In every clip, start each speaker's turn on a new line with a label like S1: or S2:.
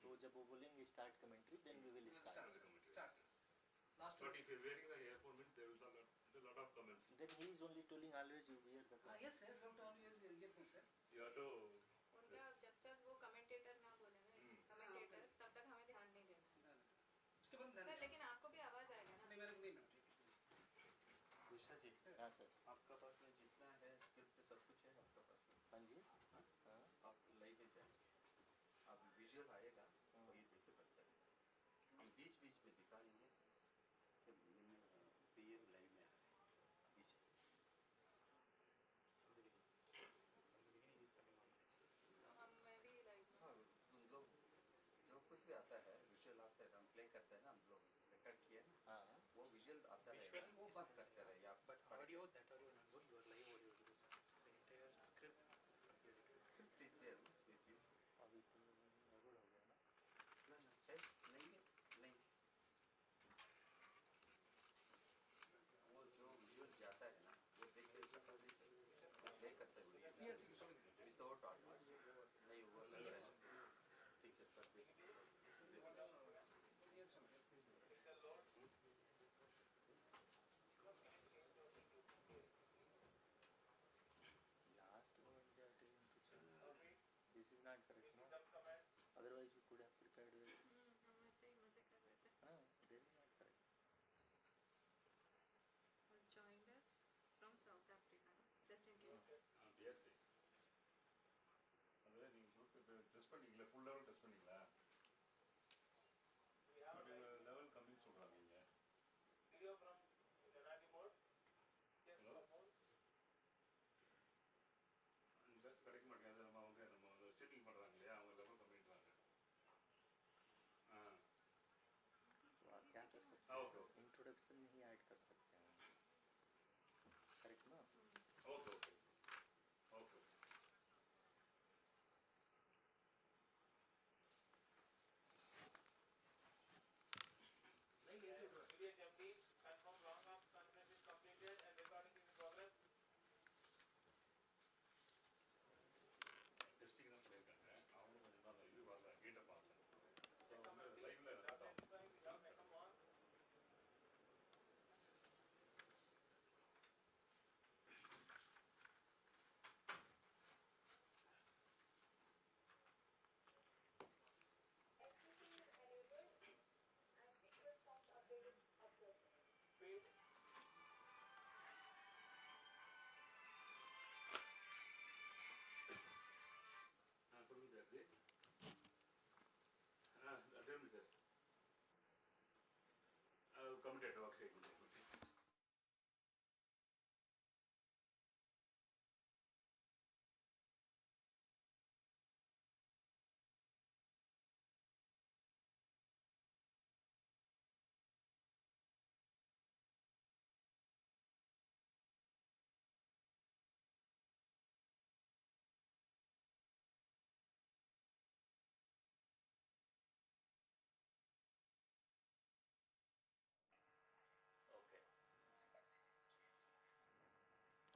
S1: तो जब वो बोलेंगे start commentary, then we will start.
S2: But if you're wearing the earphone, means there will be a lot of comments.
S1: Then he is only telling always you wear the.
S3: Yes sir, you have to always earphone sir.
S2: You have to.
S4: उनका जब तक वो commentator ना बोले ना, commentator, तब तक हमें ध्यान नहीं देना.
S3: उसके बाद
S4: सर लेकिन आपको भी आवाज आएगा ना?
S3: नहीं मेरे को नहीं मैडम.
S5: विशा जी.
S1: हाँ सर.
S5: आपका पास में जितना है स्क्रिप्ट सब कुछ है आपका पास में?
S1: हाँ जी.
S5: हाँ. आप लाइव में जाइए, आप विजुअल आएगा वही देखे पड़ता है. हम बीच बीच में दिखा लेंगे कि ये लाइव में अभी से.
S4: मैं भी लाइव.
S5: हाँ, तुम लोग जो कुछ भी आता है विजुअल आता है, हम प्ले करते हैं ना, हम लोग रिकॉर्ड किए ना.
S1: हाँ.
S5: वो विजुअल आता है, वो बात करते रहे आप.
S3: But audio, that audio not good. Your live audio is good. The entire script.
S5: Script is there with you.
S1: अभी तो गड़बड़ हो गया ना.
S5: ना है नहीं है नहीं. वो जो विजुअल जाता है ना वो देख के प्ले करते हुए विदाउट ऑडियो नहीं वो लग रहा है. ठीक है sir.
S1: Last one they are telling to change. This is not correct, no? Otherwise you could have prepared with.
S4: हम ऐसे ही मजे कर रहे थे.
S1: हाँ, this is not correct.
S4: Joined us from South Africa, just in case.
S2: Yes. அது நீங்கள் test பண்ணிங்களா, ஃபுல் லெவல் டெஸ்ட் பண்ணிங்களா? பட் லெவல் கம்மின்னு சொல்கிறாங்க நீங்கள். ஹலோ, ஜஸ்ட் கிடைக்க மாட்டேங்குது. நம்ம ஷீட்டிங் பண்ணுறாங்க இல்லையா, அவங்க லெவல் கம்மின்றாங்க.
S1: तो आप क्या कर सकते
S2: हैं?
S1: ओके. इंट्रोडक्शन में ही ऐड कर सकते हैं. करेक्ट ना?
S2: Okay okay okay. டெஸ்டிங் தான் பண்ணியிருக்காங்க. அவங்களும் கொஞ்சம் தான் இது வரல, ஹீட்டை பார்க்கல. ஸோ வந்து லைவ்ல சொல்லுங்க sir. Tell me sir. Committed okay.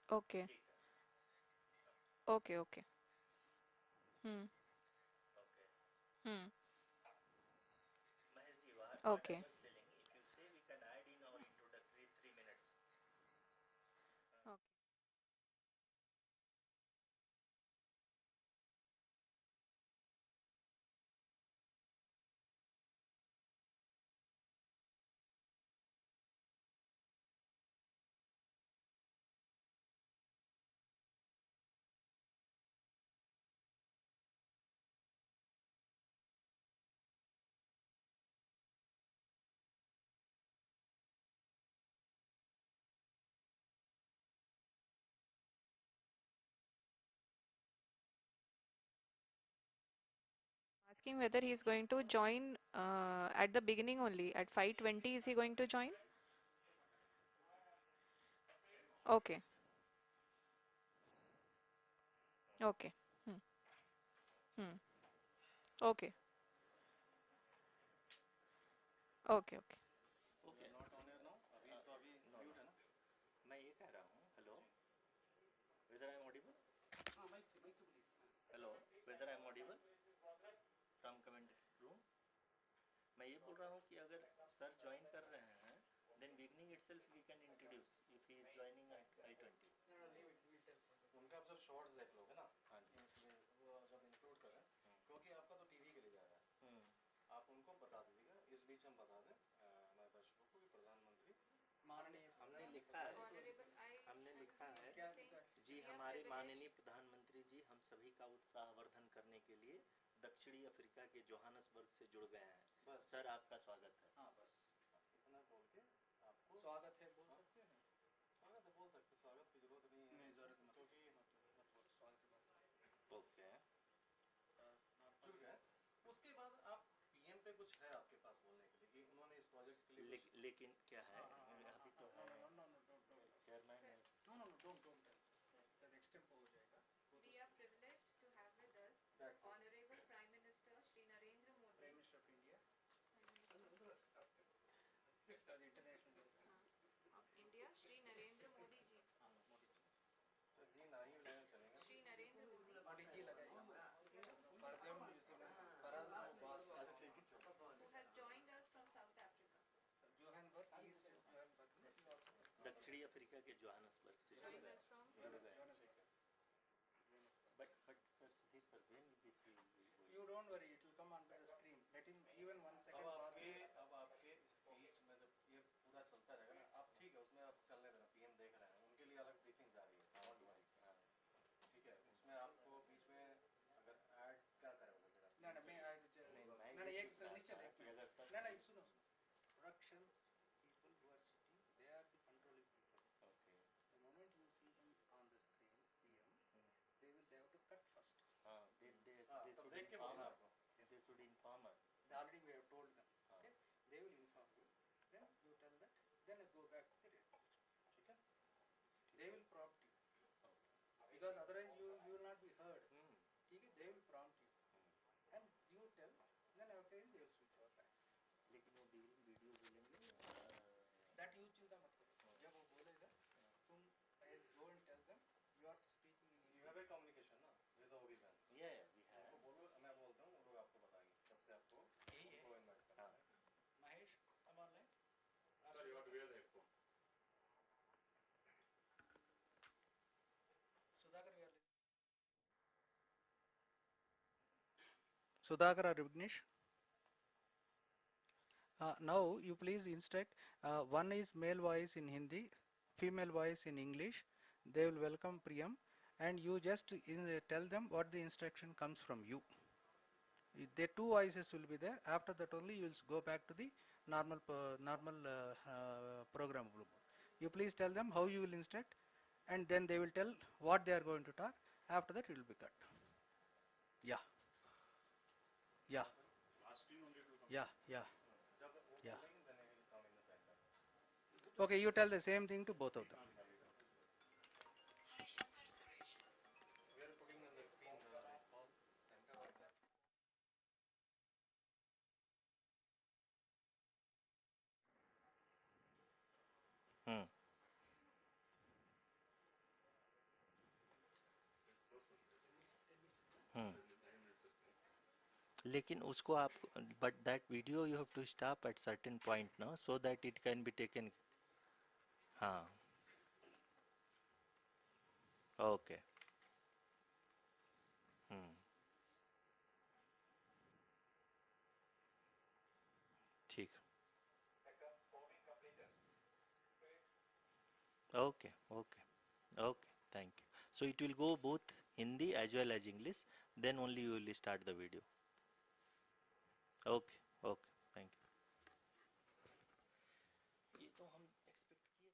S4: Okay. Okay. Okay. Hmm.
S1: Mahesh ji,
S4: Okay.
S1: what I was telling, if you say we can add in our introductory 3 minutes.
S4: Okay. Asking whether he is going to join at the beginning only at 5:20. Is he going to join? Okay. Okay. Hmm. Hmm. Okay. Okay. Okay.
S1: Okay.
S5: Not on air now. अभी तो अभी mute है ना.
S1: मैं ये कह रहा हूँ, hello, whether I am audible?
S3: हाँ, माइक से please.
S1: Hello, whether I am audible from comment room? बोल रहा हूँ कि अगर सर ज्वाइन कर रहे हैं then beginning itself we can introduce if he is joining at I-20.
S3: No, no, leave it. We will tell for them.
S6: उनका आप जब शॉर्ट्स देख लोगे ना,
S1: हाँ जी।
S6: उसमें वो जब इंक्लूड करें, क्योंकि आपका तो टीवी के लिए जा रहा है, आप उनको बता दीजिएगा, इस बीच हम बता दें हमारे दर्शकों को कि प्रधानमंत्री
S3: माननीय
S1: हमने लिखा है, हमने लिखा है
S3: क्या लिखा है?
S1: जी हमारे माननीय प्रधानमंत्री जी हम सभी का उत्साहवर्धन करने के लिए दक्षिणी अफ्रीका के जोहानसबर्ग से जुड़ गए हैं।
S6: बस
S1: सर आपका स्वागत है।
S3: हाँ बस
S6: इतना बोल के आपको
S3: स्वागत है बोल सकते हैं।
S6: स्वागत बोल सकते, स्वागत की जरूरत नहीं है,
S3: नहीं जरूरत मत
S6: क्योंकि
S3: मत बोल स्वागत की बात
S1: ओके
S6: जुड़ गए। उसके बाद आप पीएम पे कुछ है आपके पास बोलने के लिए कि उन्होंने इस प्रोजेक्ट के लिए कुछ
S1: लेकिन क्या है अभी तो है चेयरमैन है।
S3: No, don't tell. That extempo हो जाएगा।
S4: We are privileged to have with us
S6: That's it.
S4: Honorable Prime Minister Shri Narendra Modi
S3: Prime Minister of India. International.
S4: of India, Shri Narendra Modi ji.
S3: हाँ मोदी जी।
S6: तो जी नहीं लेना चलेगा।
S4: Shri Narendra Modi,
S3: Modi ji लगाइए। परजम फराज बास
S6: अच्छा ठीक है चलो।
S4: who has joined us from South Africa.
S3: Johannesburg east Johannesburg
S1: दक्षिणी अफ्रीका के जोहानसबर्ग से जुड़
S4: Joined
S1: गए।
S4: us from
S1: जुड़ गए। But sir, Sudhir sir, when this will be going?
S3: You don't worry, it will come on the screen. Let him even 1 second
S6: अब आपके speech में जब ये पूरा चलता रहेगा ना, आप ठीक है उसमें आप चलने देना, पीएम देख रहे हैं, उनके लिए अलग ब्रीफिंग जा रही है, डोंट वरी, ठीक है, उसमें आपको बीच में अगर ऐड क्या करोगे फिर आप?
S3: No, मैं
S1: मैं
S3: एक
S1: पूछ रहा
S3: निश्चय
S1: था
S3: एक
S1: कि अगर सर
S3: नहीं सुनो production people who are sitting they are the controlling people.
S1: Okay.
S3: The moment you see him on the screen PM they will have to cut first.
S1: हाँ they
S6: तब
S1: should
S6: देख के
S1: inform
S6: बोलना
S1: us.
S6: आपको।
S1: They should inform us.
S3: Already we have told them. Okay, they will inform you. Then you tell that. Then you go back to the radio. ठीक है? They will prompt you because otherwise you will not be heard. ठीक है? They will prompt you and you tell. Then after they will switch over back.
S1: लेकिन वो video बोलेंगे
S3: That you चिंता मत करो. जब वो बोलेगा तुम go and tell them you are speaking in
S6: You have a communication ना, with the organ.
S1: yeah we have
S6: उनको बोलो, मैं बोलता हूँ, वो लोग आपको बताएंगे, कब से आपको उनको इनवाइट करना है।
S3: Mahesh, come online.
S2: Sir, you have to wear the headphone.
S3: Sudhakar, we are listening. Sudhakar or Vignesh? Now you please instruct. One is male voice in Hindi, female voice in English. They will welcome Priyam, and you just tell them what the instruction comes from you. The two voices will be there. After that only you will go back to the normal program. You please tell them how you will instruct, and then they will tell what they are going to talk. After that it will be cut. Yeah.
S2: Last year only it will come.
S3: Yeah.
S6: जब वो
S3: Yeah.
S6: बोलेंगे, then I will come in the center.
S3: Okay, you tell the same thing to both of them.
S6: We are putting on the screen Paul, center of the
S1: लेकिन उसको आप but that video you have to stop at certain point no so that it can be taken हाँ okay ठीक okay thank you so it will go both Hindi as well as English then only you will start the video okay thank you ये तो हम expect किए थे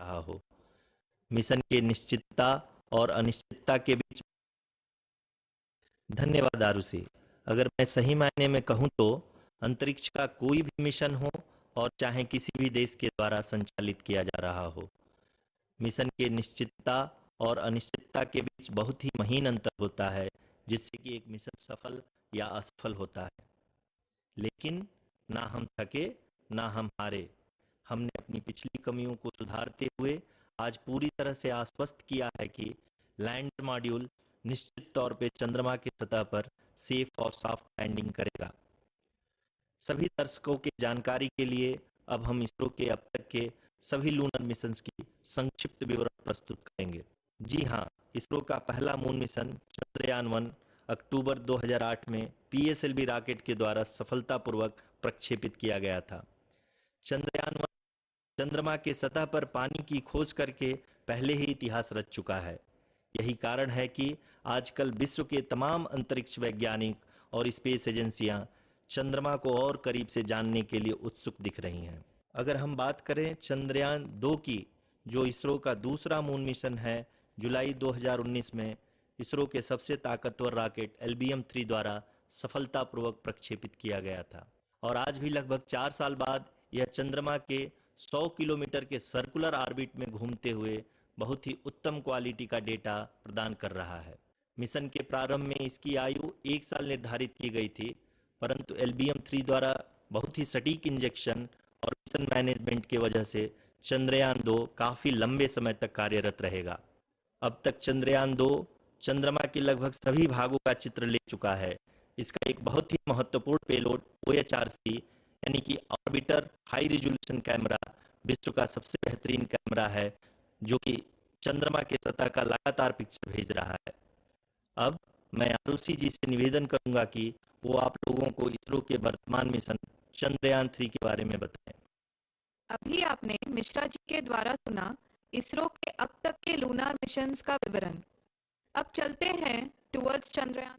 S1: रहा हो। Mission के निश्चितता और अनिश्चितता के बीच। धन्यवाद आरुषि। अगर मैं सही मायने में कहूँ तो अंतरिक्ष का कोई भी मिशन हो और चाहे किसी भी देश के द्वारा संचालित किया जा रहा हो, मिशन के निश्चितता और अनिश्चितता के बीच बहुत ही महीन अंतर होता है, जिससे कि एक मिशन सफल या असफल होता है। लेकिन ना हम थके ना हम हारे। हमने अपनी पिछली कमियों को सुधारते हुए आज पूरी तरह से आश्वस्त किया है कि लैंडर मॉड्यूल निश्चित तौर पे चंद्रमा की सतह पर सेफ और सॉफ्ट लैंडिंग करेगा। सभी दर्शकों की जानकारी के लिए अब हम इसरो के अब तक के सभी लूनर मिशंस की संक्षिप्त विवरण प्रस्तुत करेंगे। जी हाँ, इसरो का पहला मून मिशन चंद्रयान-1 अक्टूबर 2008 में पीएसएलवी रॉकेट के द्वारा सफलतापूर्वक प्रक्षेपित किया गया था। चंद्रयान-1 चंद्रमा के सतह पर पानी की खोज करके पहले ही इतिहास रच चुका है। यही कारण है कि आजकल विश्व के तमाम अंतरिक्ष वैज्ञानिक और स्पेस एजेंसियां चंद्रमा को और करीब से जानने के लिए उत्सुक दिख रही हैं। अगर हम बात करें चंद्रयान-2 की, जो इसरो का दूसरा मून मिशन है, जुलाई 2019 में इसरो के सबसे ताकतवर रॉकेट LBM-3 द्वारा सफलतापूर्वक प्रक्षेपित किया गया था और आज भी लगभग 4 साल बाद यह चंद्रमा के 100 किलोमीटर के सर्कुलर ऑर्बिट में घूमते हुए बहुत ही उत्तम क्वालिटी का डेटा प्रदान कर रहा है। मिशन के प्रारंभ में इसकी आयु 1 साल निर्धारित की गई थी, परंतु LBM-3 द्वारा बहुत ही सटीक इंजेक्शन और मिशन मैनेजमेंट की वजह से चंद्रयान-2 काफ़ी लंबे समय तक कार्यरत रहेगा। अब तक चंद्रयान-2 चंद्रमा के लगभग सभी भागों का चित्र ले चुका है। इसका एक बहुत ही महत्वपूर्ण पेलोड OHRC यानी कि ऑर्बिटर हाई रिजोल्यूशन कैमरा विश्व का सबसे बेहतरीन कैमरा है, जो कि चंद्रमा के सतह का लगातार पिक्चर भेज रहा है। अब मैं आरुषि जी से निवेदन करूंगा कि वो आप लोगों को इसरो के वर्तमान मिशन चंद्रयान-3 के बारे में बताएं।
S4: अभी आपने मिश्रा जी के द्वारा सुना इसरो के अब तक के लूनार मिशंस का विवरण। अब चलते हैं टुवर्ड्स चंद्रयान।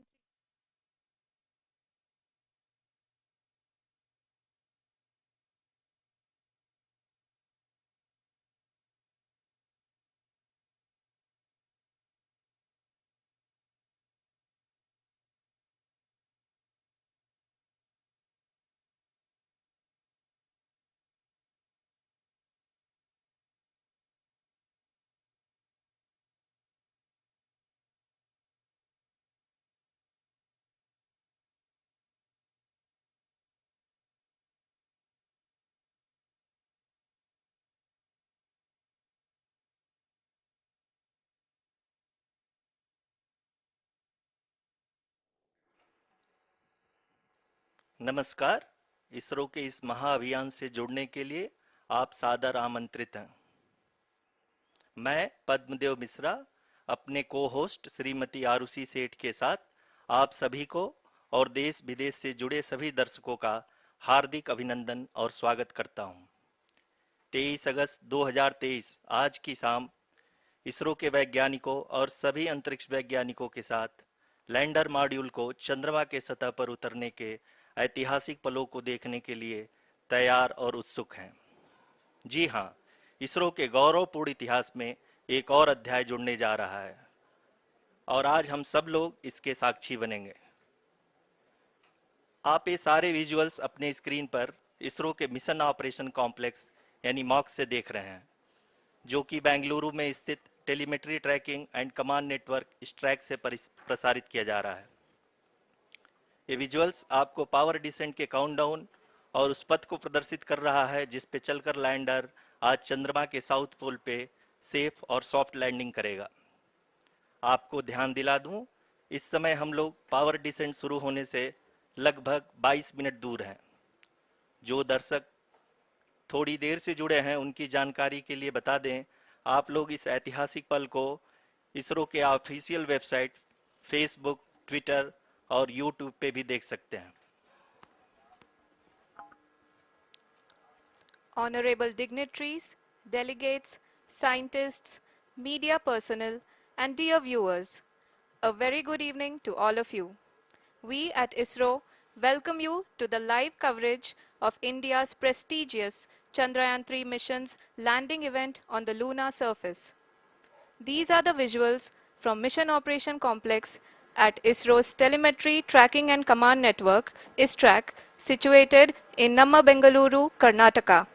S1: नमस्कार। इसरो के इस महाअभियान से जुड़ने के लिए आप सादर आमंत्रित हैं। मैं पद्मदेव मिश्रा अपने को होस्ट श्रीमती आरुषि सेठ के साथ आप सभी को और देश विदेश से जुड़े सभी दर्शकों का हार्दिक अभिनंदन और स्वागत करता हूं। 23 अगस्त 2023 आज की शाम इसरो के वैज्ञानिकों और सभी अंतरिक्ष वैज्ञानिकों के साथ लैंडर मॉड्यूल को चंद्रमा के सतह पर उतरने के ऐतिहासिक पलों को देखने के लिए तैयार और उत्सुक हैं। जी हाँ, इसरो के गौरवपूर्ण इतिहास में एक और अध्याय जुड़ने जा रहा है और आज हम सब लोग इसके साक्षी बनेंगे। आप ये सारे विजुअल्स अपने स्क्रीन पर इसरो के मिशन ऑपरेशन कॉम्प्लेक्स यानी मॉक से देख रहे हैं, जो कि बेंगलुरु में स्थित telemetry tracking and command network ISTRAC से प्रसारित किया जा रहा है। ये विजुअल्स आपको पावर डिसेंट के काउंटडाउन और उस पथ को प्रदर्शित कर रहा है जिस पे चलकर लैंडर आज चंद्रमा के साउथ पोल पे सेफ और सॉफ्ट लैंडिंग करेगा। आपको ध्यान दिला दूं, इस समय हम लोग पावर डिसेंट शुरू होने से लगभग 22 मिनट दूर हैं। जो दर्शक थोड़ी देर से जुड़े हैं उनकी जानकारी के लिए बता दें, आप लोग इस ऐतिहासिक पल को इसरो के ऑफिशियल वेबसाइट, फेसबुक, ट्विटर और यूट्यूब पे भी देख सकते हैं।
S4: Honorable dignitaries, delegates, scientists, media personnel, and dear viewers, a very good evening to all of you. We at ISRO welcome you to the live coverage of India's prestigious Chandrayaan-3 mission's landing event on the lunar surface. These are the visuals from Mission Operation Complex at ISRO's Telemetry Tracking and Command Network, ISTRAC, situated in Namma, Bengaluru, Karnataka.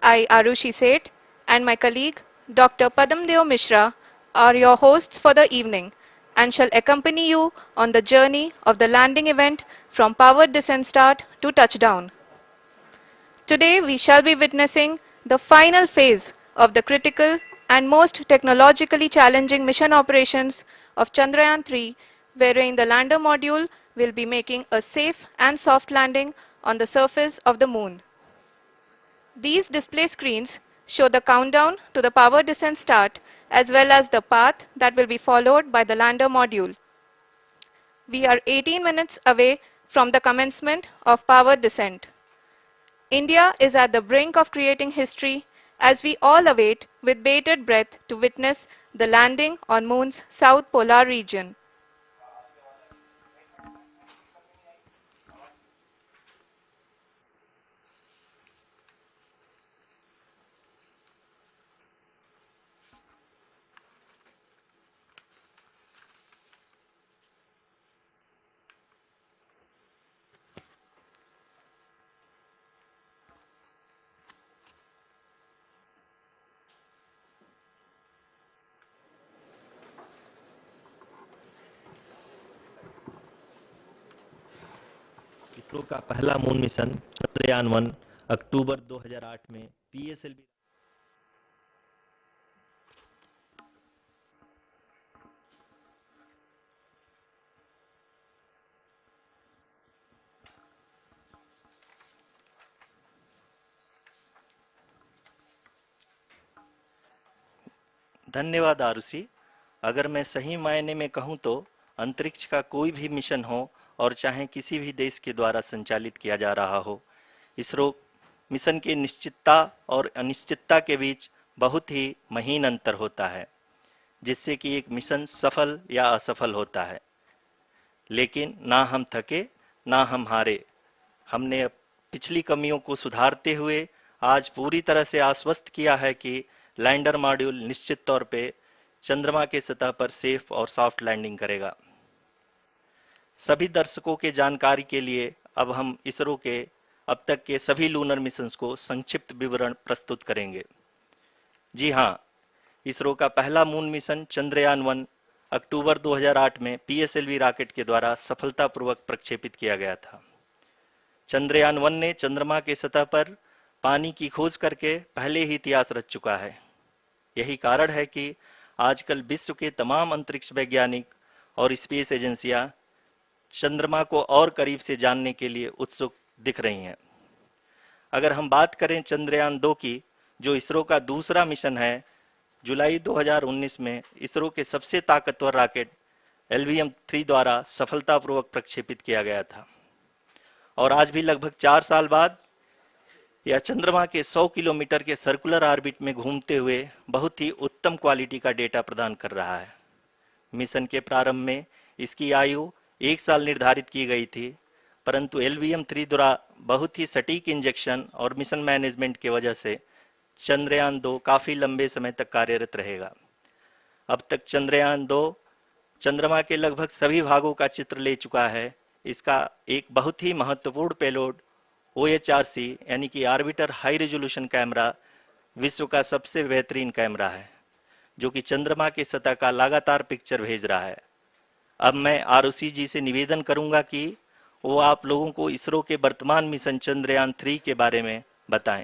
S4: I, Arushi Seth, and my colleague, Dr. Padamdeo Mishra, are your hosts for the evening and shall accompany you on the journey of the landing event from powered descent start to touchdown. Today, we shall be witnessing the final phase of the critical and most technologically challenging mission operations of Chandrayaan-3, wherein the lander module will be making a safe and soft landing on the surface of the moon. These display screens show the countdown to the power descent start as well as the path that will be followed by the lander module. We are 18 minutes away from the commencement of power descent. India is at the brink of creating history as we all await with bated breath to witness the landing on Moon's south polar region.
S1: ISRO का पहला moon mission Chandrayaan one अक्टूबर 2008 में PSLV धन्यवाद आरुषि। अगर मैं सही मायने में कहूं तो अंतरिक्ष का कोई भी मिशन हो और चाहे किसी भी देश के द्वारा संचालित किया जा रहा हो, इसरो मिशन की निश्चितता और अनिश्चितता के बीच बहुत ही महीन अंतर होता है, जिससे कि एक मिशन सफल या असफल होता है। लेकिन ना हम थके ना हम हारे। हमने पिछली कमियों को सुधारते हुए आज पूरी तरह से आश्वस्त किया है कि लैंडर मॉड्यूल निश्चित तौर पे चंद्रमा के सतह पर सेफ और सॉफ्ट लैंडिंग करेगा। सभी दर्शकों के जानकारी के लिए अब हम इसरो के अब तक के सभी लूनर मिशंस को संक्षिप्त विवरण प्रस्तुत करेंगे। जी हाँ, इसरो का पहला मून मिशन चंद्रयान-1 अक्टूबर 2008 में पीएसएलवी रॉकेट के द्वारा सफलतापूर्वक प्रक्षेपित किया गया था। चंद्रयान-1 ने चंद्रमा के सतह पर पानी की खोज करके पहले ही इतिहास रच चुका है। यही कारण है कि आजकल विश्व के तमाम अंतरिक्ष वैज्ञानिक और स्पेस एजेंसियां चंद्रमा को और करीब से जानने के लिए उत्सुक दिख रही हैं। अगर हम बात करें चंद्रयान-2 की, जो इसरो का दूसरा मिशन है, जुलाई 2019 में इसरो के सबसे ताकतवर रॉकेट LVM-3 द्वारा सफलतापूर्वक प्रक्षेपित किया गया था और आज भी लगभग 4 साल बाद यह चंद्रमा के 100 किलोमीटर के सर्कुलर ऑर्बिट में घूमते हुए बहुत ही उत्तम क्वालिटी का डेटा प्रदान कर रहा है। मिशन के प्रारंभ में इसकी आयु 1 साल निर्धारित की गई थी, परंतु LVM-3 द्वारा बहुत ही सटीक इंजेक्शन और मिशन मैनेजमेंट की वजह से चंद्रयान-2 काफी लंबे समय तक कार्यरत रहेगा। अब तक चंद्रयान-2 चंद्रमा के लगभग सभी भागों का चित्र ले चुका है। इसका एक बहुत ही महत्वपूर्ण पेलोड OHRC यानी कि ऑर्बिटर हाई रेजोल्यूशन कैमरा विश्व का सबसे बेहतरीन कैमरा है, जो कि चंद्रमा के सतह का लगातार पिक्चर भेज रहा है। अब मैं आरुषि जी से निवेदन करूंगा कि वो आप लोगों को इसरो के वर्तमान मिशन चंद्रयान-3 के बारे में बताएं।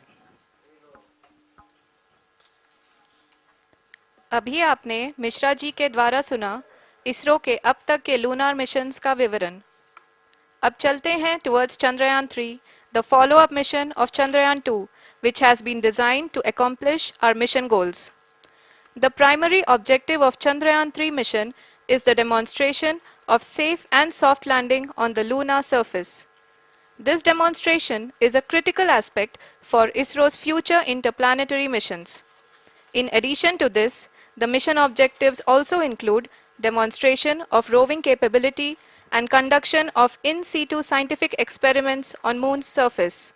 S4: अभी आपने मिश्रा जी के द्वारा सुना इसरो के अब तक के लूनार मिशंस का विवरण। अब चलते हैं towards Chandrayaan-3, the follow-up mission of Chandrayaan-2, which has been designed to accomplish our mission goals. The primary objective of Chandrayaan-3 mission is the demonstration of safe and soft landing on the lunar surface. This demonstration is a critical aspect for ISRO's future interplanetary missions. In addition to this, the mission objectives also include demonstration of roving capability and conduction of in situ scientific experiments on Moon's surface.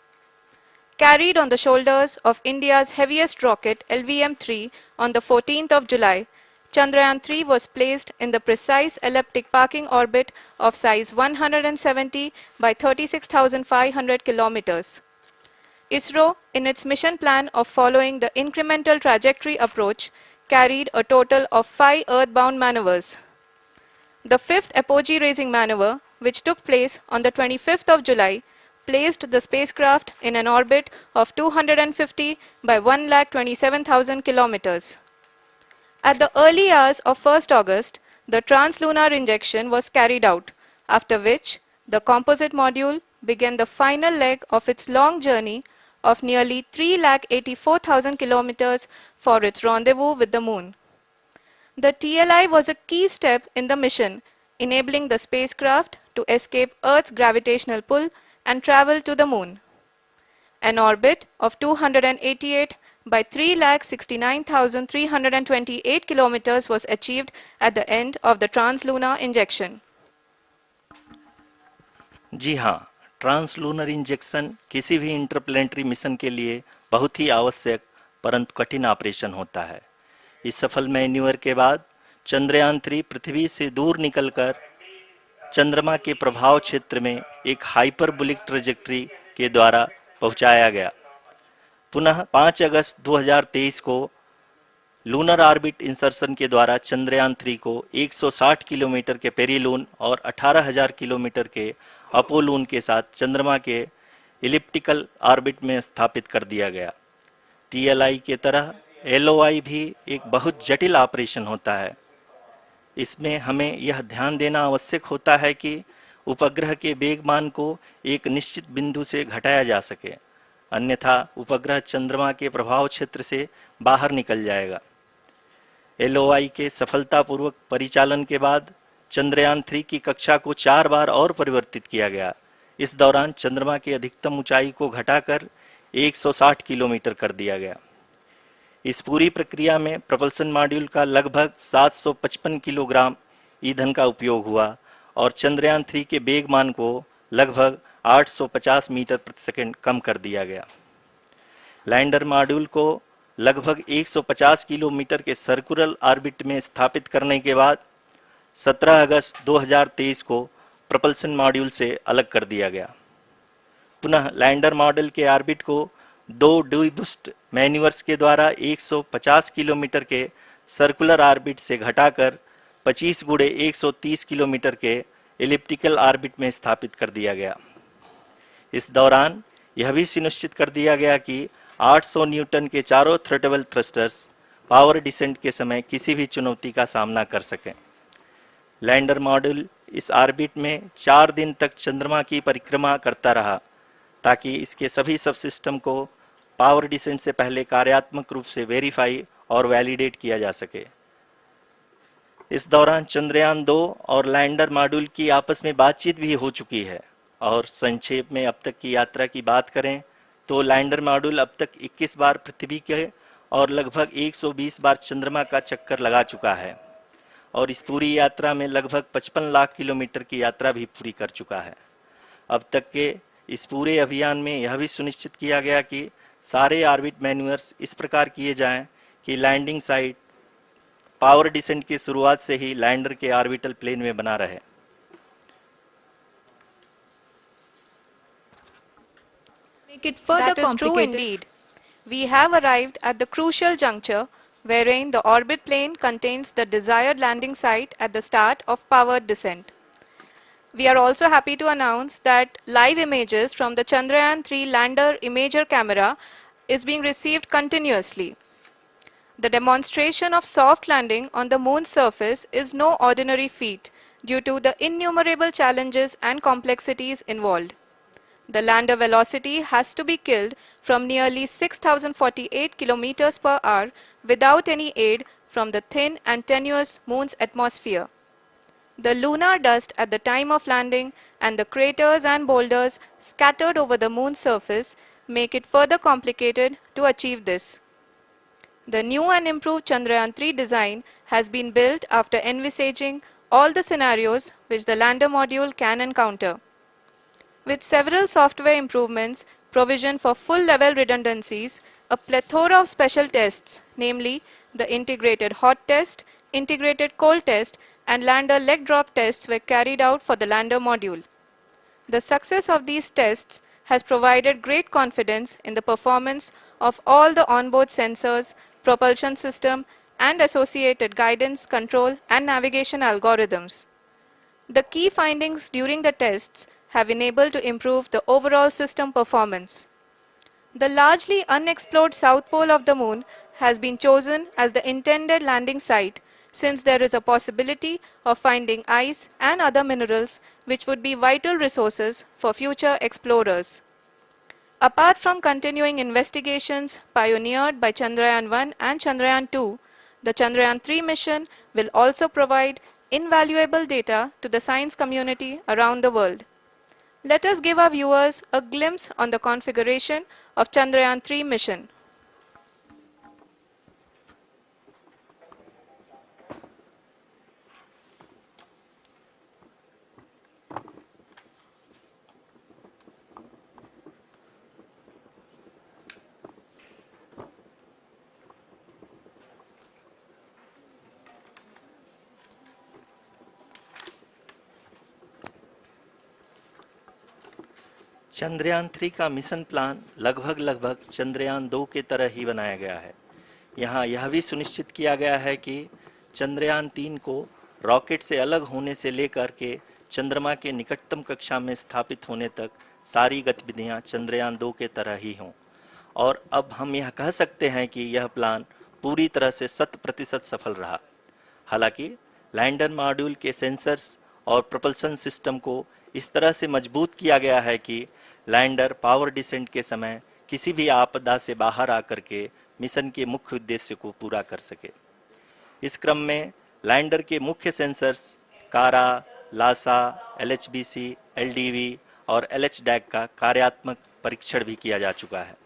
S4: Carried on the shoulders of India's heaviest rocket LVM-3 on the 14th of July, Chandrayaan-3 was placed in the precise elliptic parking orbit of size 170 by 36,500 kilometers. ISRO, in its mission plan of following the incremental trajectory approach, carried a total of 5 earthbound maneuvers. The fifth apogee raising maneuver, which took place on the 25th of July, placed the spacecraft in an orbit of 250 by 1,27,000 kilometers. At the early hours of 1st August, the translunar injection was carried out, after which the composite module began the final leg of its long journey of nearly 3,84,000 kilometers for its rendezvous with the Moon. The TLI was a key step in the mission, enabling the spacecraft to escape Earth's gravitational pull and travel to the Moon. An orbit of 288 by 3,69,328 kilometers was achieved at the end of the translunar injection.
S1: जी हाँ, translunar injection किसी भी interplanetary mission के लिए बहुत ही आवश्यक परंतु कठिन operation होता है। इस सफल मैन्यूवर के बाद चंद्रयान-3 पृथ्वी से दूर निकलकर चंद्रमा के प्रभाव क्षेत्र में एक हाइपरबोलिक ट्रेजेक्टरी के द्वारा पहुंचाया गया। पुनः 5 अगस्त 2023 को लूनर ऑर्बिट इंसर्शन के द्वारा चंद्रयान-3 को 160 किलोमीटर के पेरिलून और 18,000 किलोमीटर के अपोलून के साथ चंद्रमा के इलिप्टिकल ऑर्बिट में स्थापित कर दिया गया। टीएलआई के तरह एलओआई भी एक बहुत जटिल ऑपरेशन होता है। इसमें हमें यह ध्यान देना आवश्यक होता है कि उपग्रह के वेगमान को एक निश्चित बिंदु से घटाया जा सके, अन्यथा उपग्रह चंद्रमा के प्रभाव क्षेत्र से बाहर निकल जाएगा। एलओआई के सफलतापूर्वक परिचालन के बाद चंद्रयान-3 की कक्षा को 4 बार और परिवर्तित किया गया। इस दौरान चंद्रमा की अधिकतम ऊंचाई को घटाकर 160 किलोमीटर कर दिया गया। इस पूरी प्रक्रिया में प्रपल्सन मॉड्यूल का लगभग 755 किलोग्राम ईंधन का उपयोग हुआ और चंद्रयान-3 के वेगमान को लगभग 850 मीटर प्रति सेकंड कम कर दिया गया। लैंडर मॉड्यूल को लगभग 150 किलोमीटर के सर्कुलर ऑर्बिट में स्थापित करने के बाद 17 अगस्त 2023 को प्रपल्सन मॉड्यूल से अलग कर दिया गया। पुनः लैंडर मॉड्यूल के ऑर्बिट को 2 डीबूस्ट मैन्यूवर्स के द्वारा 150 किलोमीटर के सर्कुलर ऑर्बिट से घटाकर 25 गुणे 130 किलोमीटर के एलिप्टिकल ऑर्बिट में स्थापित कर दिया गया। इस दौरान यह भी सुनिश्चित कर दिया गया कि 800 न्यूटन के चारों थ्रोटेबल थ्रस्टर्स पावर डिसेंट के समय किसी भी चुनौती का सामना कर सकें। लैंडर मॉड्यूल इस ऑर्बिट में 4 दिन तक चंद्रमा की परिक्रमा करता रहा ताकि इसके सभी सबसिस्टम को पावर डिसेंट से पहले कार्यात्मक रूप से वेरीफाई और वैलिडेट किया जा सके। इस दौरान चंद्रयान-2 और लैंडर मॉड्यूल की आपस में बातचीत भी हो चुकी है। और संक्षेप में अब तक की यात्रा की बात करें तो लैंडर मॉड्यूल अब तक 21 बार पृथ्वी के और लगभग 120 बार चंद्रमा का चक्कर लगा चुका है और इस पूरी यात्रा में लगभग 55 लाख किलोमीटर की यात्रा भी पूरी कर चुका है। अब तक के इस पूरे अभियान में यह भी सुनिश्चित किया गया कि सारे ऑर्बिट मैन्यूवर्स इस प्रकार किए जाएं कि लैंडिंग साइट पावर डिसेंट की शुरुआत से ही लैंडर के ऑर्बिटल प्लेन में बना रहे।
S4: Make it further that is true indeed. We have arrived at the crucial juncture wherein the orbit plane contains the desired landing site at the start of powered descent. We are also happy to announce that live images from the Chandrayaan-3 lander imager camera is being received continuously. The demonstration of soft landing on the moon's surface is no ordinary feat due to the innumerable challenges and complexities involved. The lander velocity has to be killed from nearly 6,048 kilometers per hour without any aid from the thin and tenuous moon's atmosphere. The lunar dust at the time of landing and the craters and boulders scattered over the moon's surface make it further complicated to achieve this. The new and improved Chandrayaan-3 design has been built after envisaging all the scenarios which the lander module can encounter. With several software improvements provision for full level redundancies, a plethora of special tests, namely the integrated hot test, integrated cold test, and lander leg drop tests were carried out for the lander module. The success of these tests has provided great confidence in the performance of all the onboard sensors, propulsion system, and associated guidance, control, and navigation algorithms. The key findings during the tests have enabled to improve the overall system performance. The largely unexplored south pole of the moon has been chosen as the intended landing site since there is a possibility of finding ice and other minerals which would be vital resources for future explorers. Apart from continuing investigations pioneered by Chandrayaan-1 and Chandrayaan-2, the Chandrayaan-3 mission will also provide invaluable data to the science community around the world. Let us give our viewers a glimpse on the configuration of Chandrayaan-3 mission.
S1: Chandrayaan 3 का mission plan लगभग चंद्रयान 2 के तरह ही बनाया गया है। यहाँ यह भी सुनिश्चित किया गया है कि चंद्रयान 3 को रॉकेट से अलग होने से लेकर के चंद्रमा के निकटतम कक्षा में स्थापित होने तक सारी गतिविधियां चंद्रयान 2 के तरह ही हों। और अब हम यह कह सकते हैं कि यह प्लान पूरी तरह से 100% सफल रहा। हालांकि लैंडर मॉड्यूल के सेंसर्स और propulsion सिस्टम को इस तरह से मजबूत किया गया है कि लैंडर पावर डिसेंट के समय किसी भी आपदा से बाहर आकर के मिशन के मुख्य उद्देश्य को पूरा कर सके। इस क्रम में लैंडर के मुख्य सेंसर्स कारा, लासा, LHBC, LDV और LHDAC का कार्यात्मक परीक्षण भी किया जा चुका है।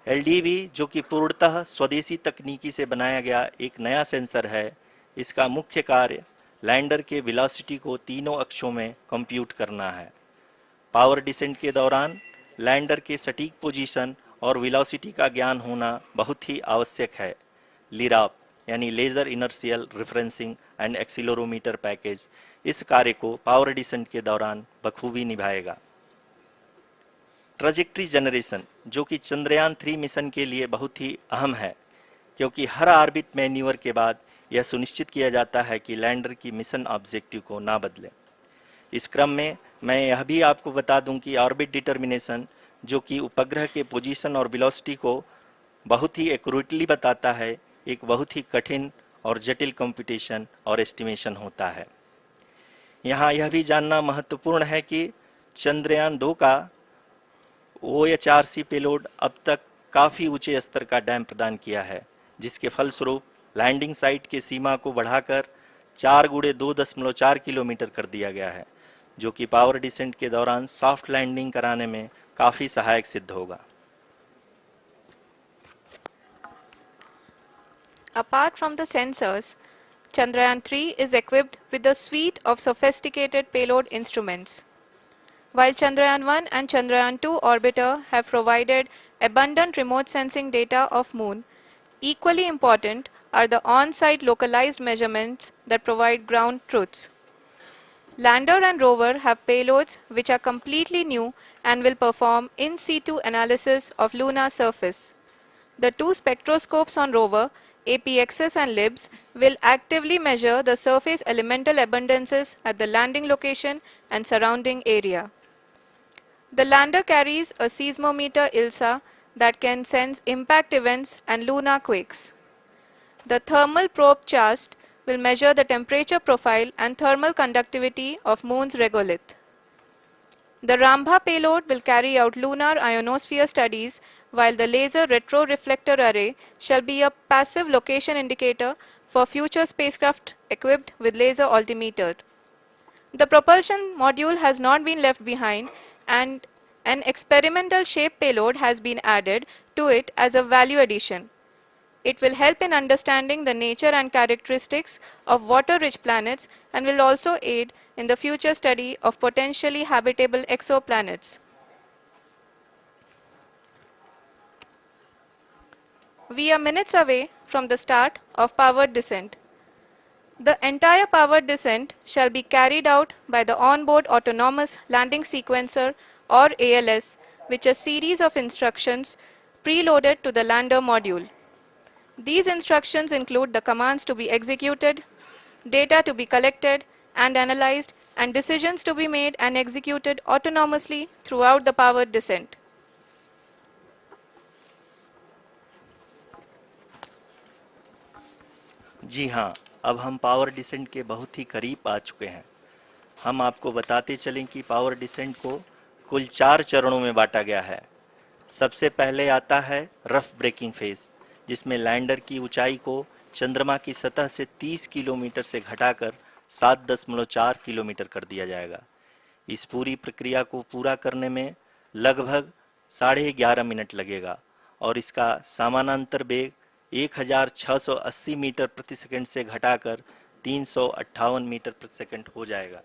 S1: LDV जो कि पूर्णतः स्वदेशी तकनीकी से बनाया गया एक नया सेंसर है, इसका मुख्य कार्य लैंडर के वेलोसिटी को तीनों अक्षों में कंप्यूट करना है। पावर डिसेंट के दौरान लैंडर के सटीक पोजीशन और वेलोसिटी का ज्ञान होना बहुत ही आवश्यक है। लिराप यानी laser inertial referencing and accelerometer package इस कार्य को पावर डिसेंट के दौरान बखूबी निभाएगा। ट्रैजेक्टरी जनरेशन जो कि चंद्रयान 3 मिशन के लिए बहुत ही अहम है, क्योंकि हर ऑर्बिट मैन्यूवर के बाद यह सुनिश्चित किया जाता है कि लैंडर की मिशन ऑब्जेक्टिव को ना बदले। इस क्रम में मैं यह भी आपको बता दूं कि ऑर्बिट डिटर्मिनेशन जो कि उपग्रह के पोजीशन और वेलोसिटी को बहुत ही एक्यूरेटली बताता है, एक बहुत ही कठिन और जटिल कंप्यूटेशन और एस्टिमेशन होता है। यहाँ यह भी जानना महत्वपूर्ण है कि चंद्रयान 2 का OHRC पेलोड अब तक काफ़ी ऊंचे स्तर का डैम प्रदान किया है, जिसके फलस्वरूप लैंडिंग साइट की सीमा को बढ़ाकर 4 × 2.4 किलोमीटर कर दिया गया है, जो कि पावर डिसेंट के दौरान सॉफ्ट लैंडिंग कराने में काफ़ी सहायक सिद्ध होगा।
S4: Apart from the sensors, Chandrayaan-3 is equipped with a suite of sophisticated payload instruments. While Chandrayaan-1 and Chandrayaan-2 orbiter have provided abundant remote sensing data of Moon, equally important are the on-site localized measurements that provide ground truths. Lander and rover have payloads which are completely new and will perform in situ analysis of lunar surface. The two spectroscopes on rover, APXS and LIBS, will actively measure the surface elemental abundances at the landing location and surrounding area. The lander carries a seismometer ILSA that can sense impact events and lunar quakes. The thermal probe CHAST will measure the temperature profile and thermal conductivity of Moon's regolith. The Rambha payload will carry out lunar ionosphere studies, while the laser retroreflector array shall be a passive location indicator for future spacecraft equipped with laser altimeter. The propulsion module has not been left behind, and an experimental shape payload has been added to it as a value addition. It will help in understanding the nature and characteristics of water-rich planets and will also aid in the future study of potentially habitable exoplanets. We are minutes away from the start of powered descent. The entire powered descent shall be carried out by the onboard autonomous landing sequencer or ALS, which is a series of instructions preloaded to the lander module. These instructions include the commands to be executed, data to be collected and analyzed, and decisions to be made and executed autonomously throughout the powered descent.
S1: जी हाँ, अब हम power descent के बहुत ही करीब आ चुके हैं। हम आपको बताते चलें कि पावर डिसेंट को कुल 4 चरणों में बांटा गया है। सबसे पहले आता है रफ ब्रेकिंग फेज, जिसमें लैंडर की ऊंचाई को चंद्रमा की सतह से 30 किलोमीटर से घटाकर 7.4 किलोमीटर कर दिया जाएगा। इस पूरी प्रक्रिया को पूरा करने में लगभग 11.5 मिनट लगेगा और इसका समानांतर वेग 1680 मीटर प्रति सेकंड से घटाकर 358 मीटर प्रति सेकंड हो जाएगा।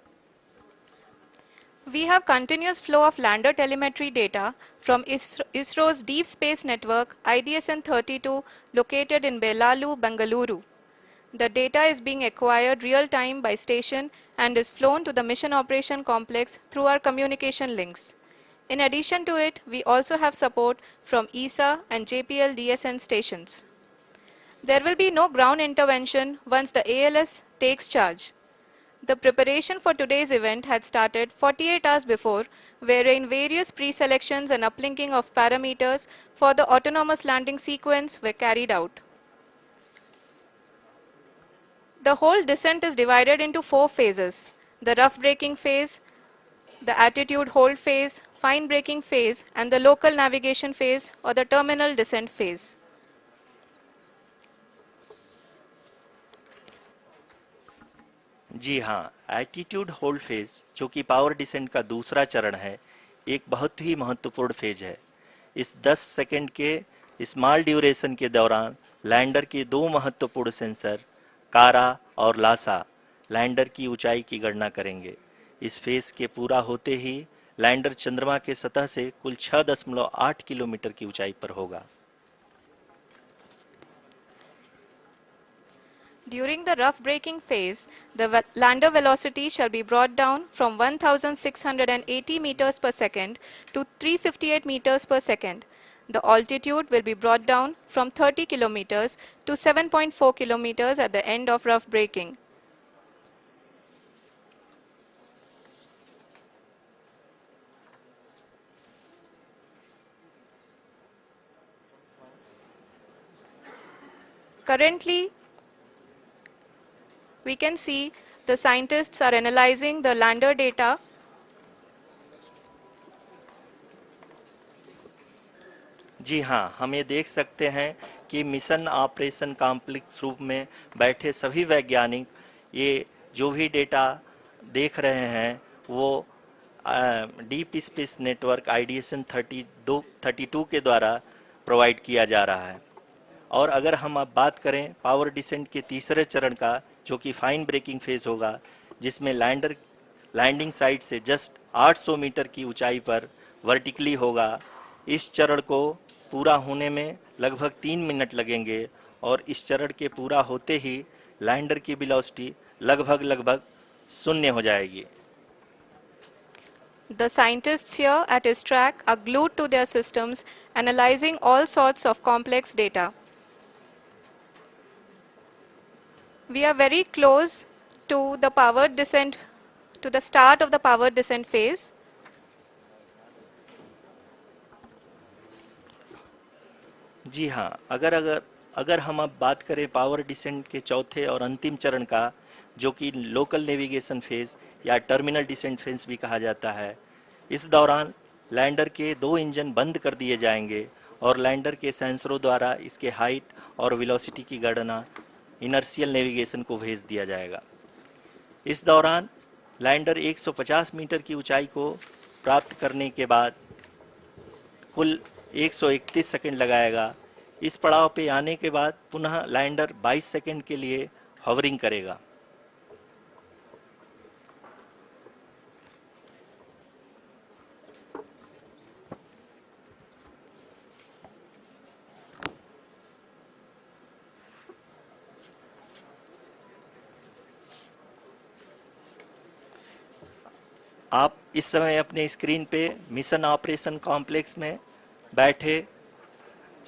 S4: We have continuous flow of lander telemetry data from ISRO's Deep Space Network IDSN-32 located in Belalu, Bengaluru. The data is being acquired real time by station and is flown to the Mission Operation Complex through our communication links. In addition to it, we also have support from ESA and JPL DSN stations. There will be no ground intervention once the ALS takes charge. The preparation for today's event had started 48 hours before, wherein various pre-selections and uplinking of parameters for the autonomous landing sequence were carried out. The whole descent is divided into 4 phases: the rough braking phase, the attitude hold phase, fine braking phase, and the local navigation phase or the terminal descent phase.
S1: जी हाँ, attitude hold phase, जो कि power descent का दूसरा चरण है, एक बहुत ही महत्वपूर्ण फेज है। इस 10 सेकंड के स्मॉल ड्यूरेशन के दौरान लैंडर के 2 महत्वपूर्ण सेंसर कारा और लासा लैंडर की ऊंचाई की गणना करेंगे। इस फेज के पूरा होते ही लैंडर चंद्रमा के सतह से कुल 6.8 किलोमीटर की ऊंचाई पर होगा।
S4: During the rough braking phase, the lander velocity shall be brought down from 1680 meters per second to 358 meters per second. The altitude will be brought down from 30 kilometers to 7.4 kilometers at the end of rough braking. Currently, we can see the scientists are analyzing the lander data.
S1: जी हाँ, हम ये देख सकते हैं कि mission operation complex रूप में बैठे सभी वैज्ञानिक ये जो भी डेटा देख रहे हैं वो डीप स्पेस नेटवर्क IDSN 32 के द्वारा प्रोवाइड किया जा रहा है। और अगर हम अब बात करें पावर डिसेंट के तीसरे चरण का, जो कि फाइन ब्रेकिंग फेज होगा, जिसमें लैंडिंग साइट से जस्ट 800 मीटर की ऊंचाई पर वर्टिकली होगा। इस चरण को पूरा होने में लगभग 3 मिनट लगेंगे और इस चरण के पूरा होते ही लैंडर की वेलोसिटी लगभग शून्य हो जाएगी।
S4: The scientists here at ISTRAC are glued to their systems, analyzing all sorts of complex data. We are very close to the powered descent, to the start of the powered descent phase.
S1: जी हाँ, अगर हम अब बात करें power descent के चौथे और अंतिम चरण का, जो कि लोकल नेविगेशन फेज या टर्मिनल डिसेंट फेज भी कहा जाता है, इस दौरान लैंडर के 2 इंजन बंद कर दिए जाएंगे और लैंडर के सेंसरों द्वारा इसके हाइट और वेलोसिटी की गणना इनर्शियल नेविगेशन को भेज दिया जाएगा। इस दौरान लैंडर 150 मीटर की ऊंचाई को प्राप्त करने के बाद कुल 131 सेकंड लगाएगा। इस पड़ाव पे आने के बाद पुनः लैंडर 22 सेकंड के लिए हवरिंग करेगा। आप इस समय अपने स्क्रीन पे मिशन ऑपरेशन कॉम्प्लेक्स में बैठे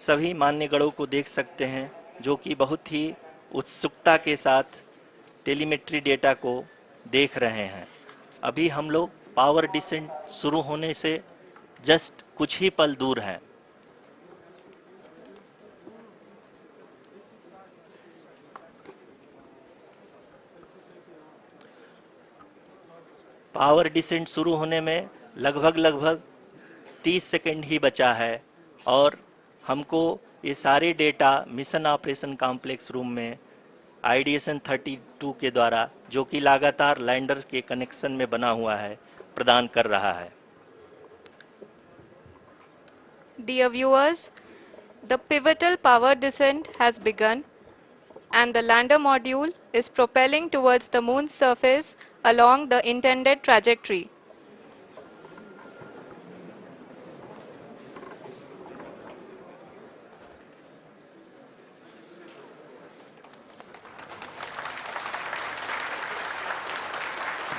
S1: सभी मान्यगणों को देख सकते हैं, जो कि बहुत ही उत्सुकता के साथ टेलीमेट्री डेटा को देख रहे हैं। अभी हम लोग पावर डिसेंट शुरू होने से जस्ट कुछ ही पल दूर हैं। पावर डिसेंट शुरू होने में लगभग 30 सेकंड ही बचा है और हमको ये सारे data mission operation complex room में आईडीएसएन 32 के द्वारा, जो कि लगातार लैंडर के कनेक्शन में बना हुआ है, प्रदान कर रहा है।
S4: Dear viewers, the pivotal power descent has begun and the lander module is propelling towards the moon's surface along the intended trajectory.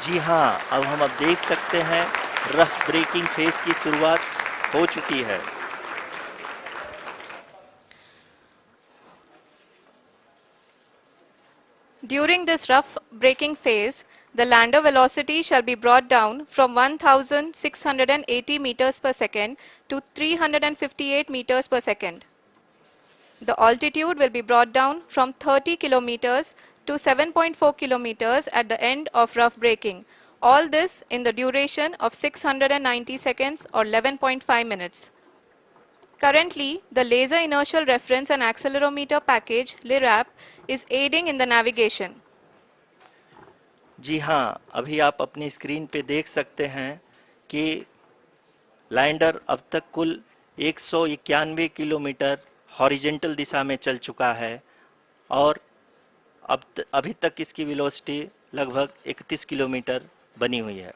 S1: जी हाँ, अब देख सकते हैं रफ ब्रेकिंग फेज की शुरुआत हो चुकी है।
S4: During this rough braking phase, the lander velocity shall be brought down from 1680 meters per second to 358 meters per second. The altitude will be brought down from 30 kilometers to 7.4 kilometers at the end of rough braking. All this in the duration of 690 seconds or 11.5 minutes. Currently, the Laser Inertial Reference and Accelerometer package (LIRAP) is aiding in the navigation.
S1: जी हाँ, अभी आप अपनी screen पे देख सकते हैं कि lander अब तक कुल 191 किलोमीटर हॉरिजेंटल दिशा में चल चुका है और अभी तक इसकी वेलोसिटी लगभग 31 किलोमीटर बनी हुई है।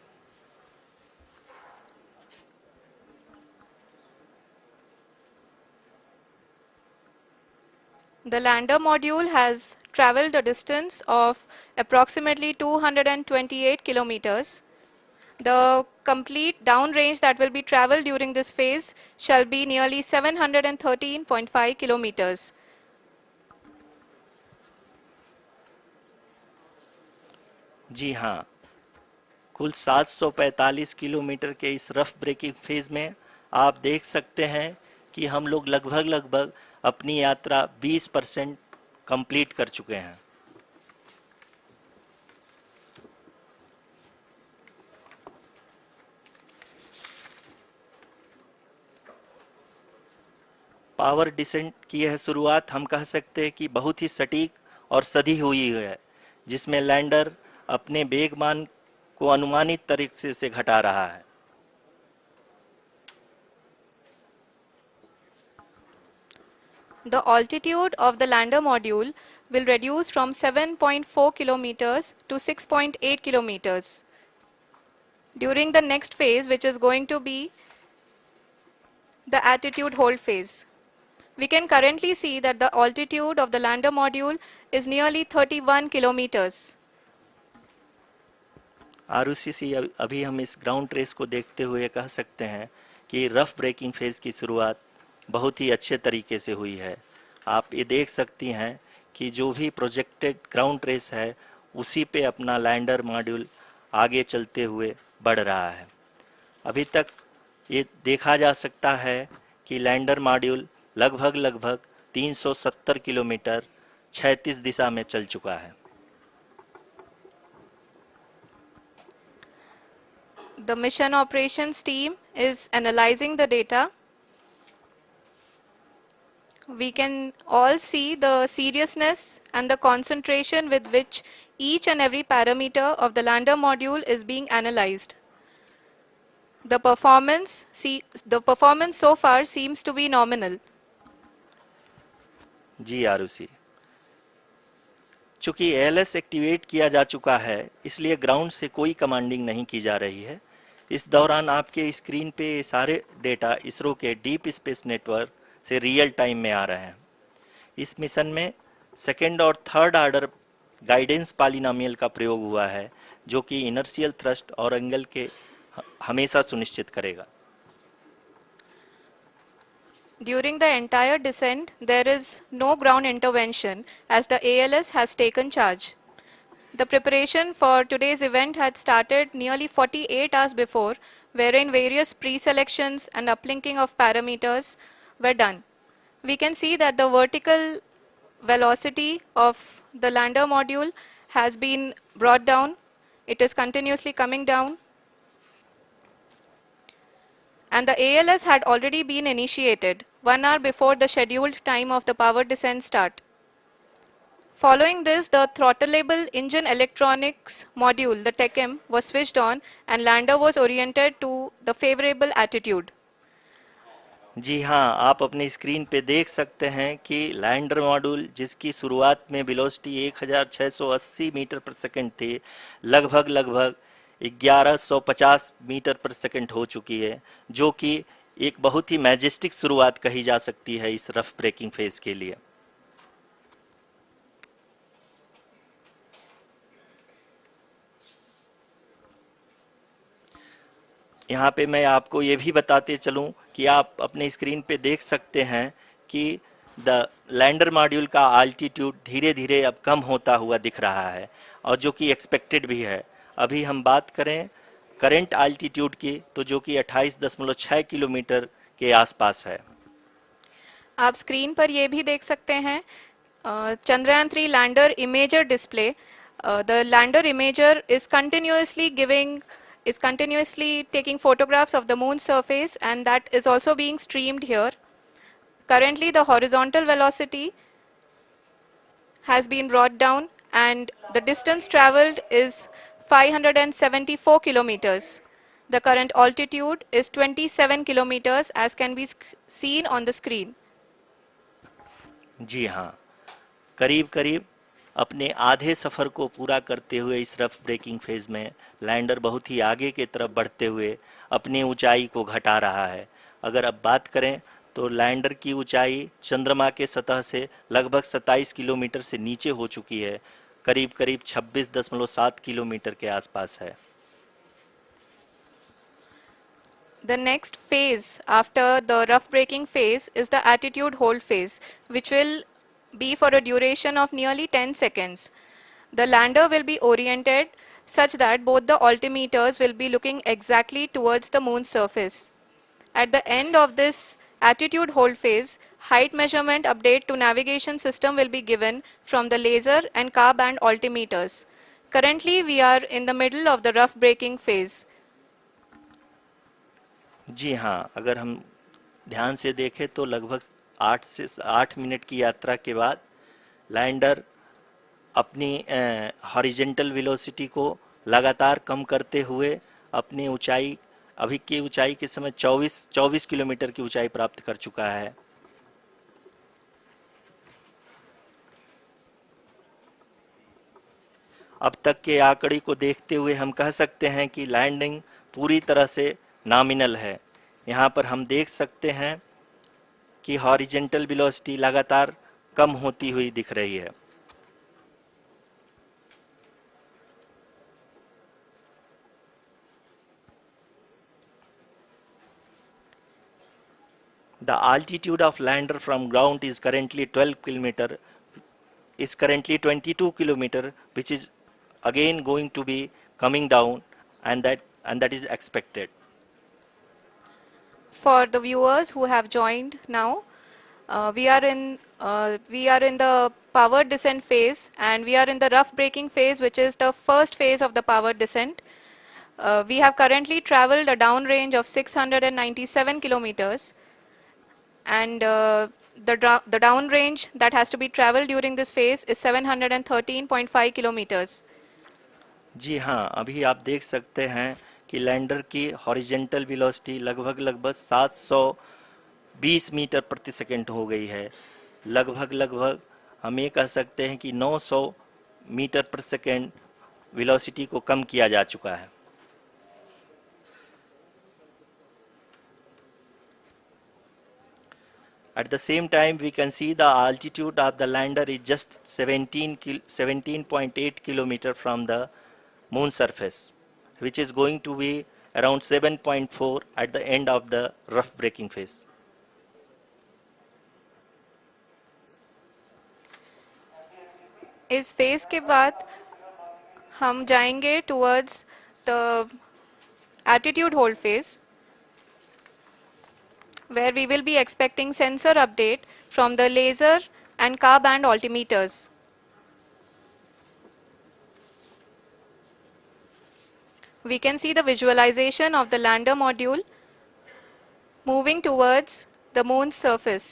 S4: The lander module has traveled a distance of approximately 228 kilometers. The complete downrange that will be traveled during this phase shall be nearly 713.5 kilometers.
S1: जी हाँ, कुल 745 किलोमीटर के इस रफ ब्रेकिंग फेज में आप देख सकते हैं कि हम लोग लगभग अपनी यात्रा 20% कंप्लीट कर चुके हैं। पावर डिसेंट की यह शुरुआत हम कह सकते हैं कि बहुत ही सटीक और सधी हुई है, जिसमें लैंडर अपने वेगमान को अनुमानित तरीके से घटा रहा है।
S4: The altitude of the lander module will reduce from 7.4 kilometers to 6.8 kilometers. During the next phase, which is going to be the attitude hold phase. We can currently see that the altitude of the lander module is nearly 31 kilometers.
S1: Arushi, अभी हम इस ground trace को देखते हुए कह सकते हैं कि रफ ब्रेकिंग फेज की शुरुआत बहुत ही अच्छे तरीके से हुई है। आप ये देख सकती हैं कि जो भी प्रोजेक्टेड ग्राउंड ट्रेस है उसी पे अपना लैंडर मॉड्यूल आगे चलते हुए बढ़ रहा है। अभी तक ये देखा जा सकता है कि लैंडर मॉड्यूल लगभग 370 किलोमीटर क्षैतिज दिशा में चल चुका है।
S4: The mission operations team is analyzing the data. We can all see the seriousness and the concentration with which each and every parameter of the lander module is being analyzed. The performance so far seems to be nominal.
S1: जी आरुषि, चूंकि ALS activate किया जा चुका है, इसलिए ground से कोई commanding नहीं की जा रही है। इस दौरान आपके स्क्रीन पे सारे डेटा इसरो के डीप स्पेस नेटवर्क से रियल टाइम में आ रहे हैं। इस मिशन में सेकेंड और थर्ड ऑर्डर गाइडेंस पॉलिनोमियल का प्रयोग हुआ है, जो कि इनर्शियल थ्रस्ट और एंगल के हमेशा सुनिश्चित करेगा।
S4: During the entire descent, there is no ground intervention as the ALS has taken charge. The preparation for today's event had started nearly 48 hours before, wherein various pre-selections and uplinking of parameters were done. We can see that the vertical velocity of the lander module has been brought down. It is continuously coming down. And the ALS had already been initiated 1 hour before the scheduled time of the power descent start. Following this, the throttleable engine electronics module, the TECM, was switched on and lander was oriented to the favorable attitude.
S1: जी हाँ, आप अपनी screen पे देख सकते हैं कि lander module जिसकी शुरुआत में वेलोसिटी 1680 मीटर पर सेकंड थी, लगभग 1150 मीटर पर सेकंड हो चुकी है, जो कि एक बहुत ही मैजेस्टिक शुरुआत कही जा सकती है इस रफ ब्रेकिंग फेज के लिए। यहाँ पे मैं आपको ये भी बताते चलूं कि आप अपने स्क्रीन पे देख सकते हैं कि द लैंडर मॉड्यूल का आल्टीट्यूड धीरे धीरे अब कम होता हुआ दिख रहा है, और जो कि एक्सपेक्टेड भी है। अभी हम बात करें करंट आल्टीट्यूड की, तो जो कि 28.6 किलोमीटर के आसपास है।
S4: आप स्क्रीन पर ये भी देख सकते हैं Chandrayaan 3 lander imager display. The lander imager is continuously taking photographs of the moon's surface, and that is also being streamed here. Currently, the horizontal velocity has been brought down and the distance traveled is 574 kilometers. The current altitude is 27 kilometers as can be seen on the screen.
S1: जी हाँ, करीब करीब अपने आधे सफ़र को पूरा करते हुए इस रफ ब्रेकिंग फेज में लैंडर बहुत ही आगे की तरफ बढ़ते हुए अपनी ऊंचाई को घटा रहा है। अगर अब बात करें तो लैंडर की ऊंचाई चंद्रमा के सतह से लगभग 27 किलोमीटर से नीचे हो चुकी है, करीब करीब 26.7 किलोमीटर के आसपास है।
S4: The next phase after the rough braking phase is the attitude hold phase, which will be for a duration of nearly 10 seconds. The lander will be oriented such that both the altimeters will be looking exactly towards the moon's surface. At the end of this attitude hold phase, height measurement update to navigation system will be given from the laser and car band altimeters. Currently, we are in the middle of the rough braking phase.
S1: जी हाँ, अगर हम ध्यान से देखें तो लगभग 8 minute की यात्रा के बाद लैंडर अपनी हॉरिजेंटल वेलोसिटी को लगातार कम करते हुए अपनी ऊंचाई, अभी की ऊंचाई के समय 24 किलोमीटर की ऊंचाई प्राप्त कर चुका है। अब तक के आंकड़े को देखते हुए हम कह सकते हैं कि लैंडिंग पूरी तरह से नॉमिनल है। यहाँ पर हम देख सकते हैं कि हॉरिजेंटल वेलोसिटी लगातार कम होती हुई दिख रही है। The altitude of lander from ground is currently 22 kilometer, which is again going to be coming down, and that is expected.
S4: For the viewers who have joined now, we are in the power descent phase, and we are in the rough braking phase, which is the first phase of the power descent. We have currently traveled a downrange of 697 kilometers, and the downrange that has to be traveled during this phase is 713.5 kilometers.
S1: जी हाँ, अभी आप देख सकते हैं कि lander की horizontal velocity लगभग 720 metre प्रति सेकंड हो गई है। लगभग हम ये कह सकते हैं कि 900 मीटर प्रति सेकंड वेलोसिटी को कम किया जा चुका है। At the same time, we can see the altitude of the lander is just 17.8 kilometer from the moon surface, which is going to be around 7.4 at the end of the rough braking phase.
S4: इस phase के बाद हम जाएंगे towards the attitude hold phase, where we will be expecting sensor update from the laser and car band altimeters. We can see the visualization of the lander module moving towards the moon's surface.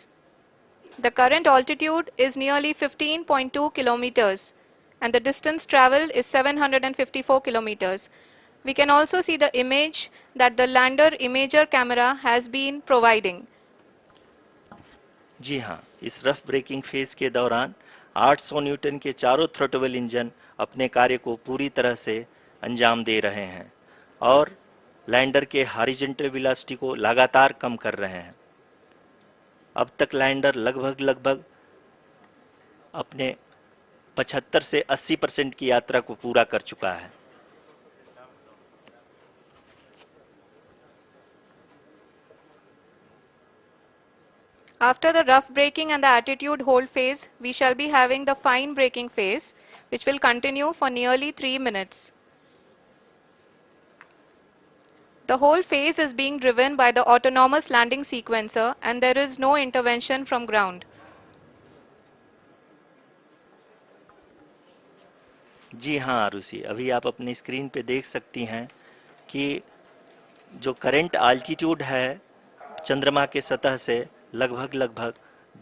S4: The current altitude is nearly 15.2 kilometers and the distance traveled is 754 kilometers. We can also see the image that the lander imager camera has been providing.
S1: जी हाँ, इस rough breaking phase के दौरान 800 Newton के चारों throttle engine अपने कार्य को पूरी तरह से अंजाम दे रहे हैं और लैंडर के हॉरिजॉन्टल वेलोसिटी को लगातार कम कर रहे हैं। अब तक लैंडर लगभग अपने 75 से 80% की यात्रा को पूरा कर चुका है।
S4: After the rough braking and the attitude hold phase, we shall be having the fine braking phase, which will continue for nearly 3 minutes. The whole phase is being driven by the autonomous landing sequencer and there is no intervention from ground.
S1: जी हाँ आरुषि, अभी आप अपनी screen पे देख सकती हैं कि जो करंट आल्टीट्यूड है चंद्रमा के सतह से लगभग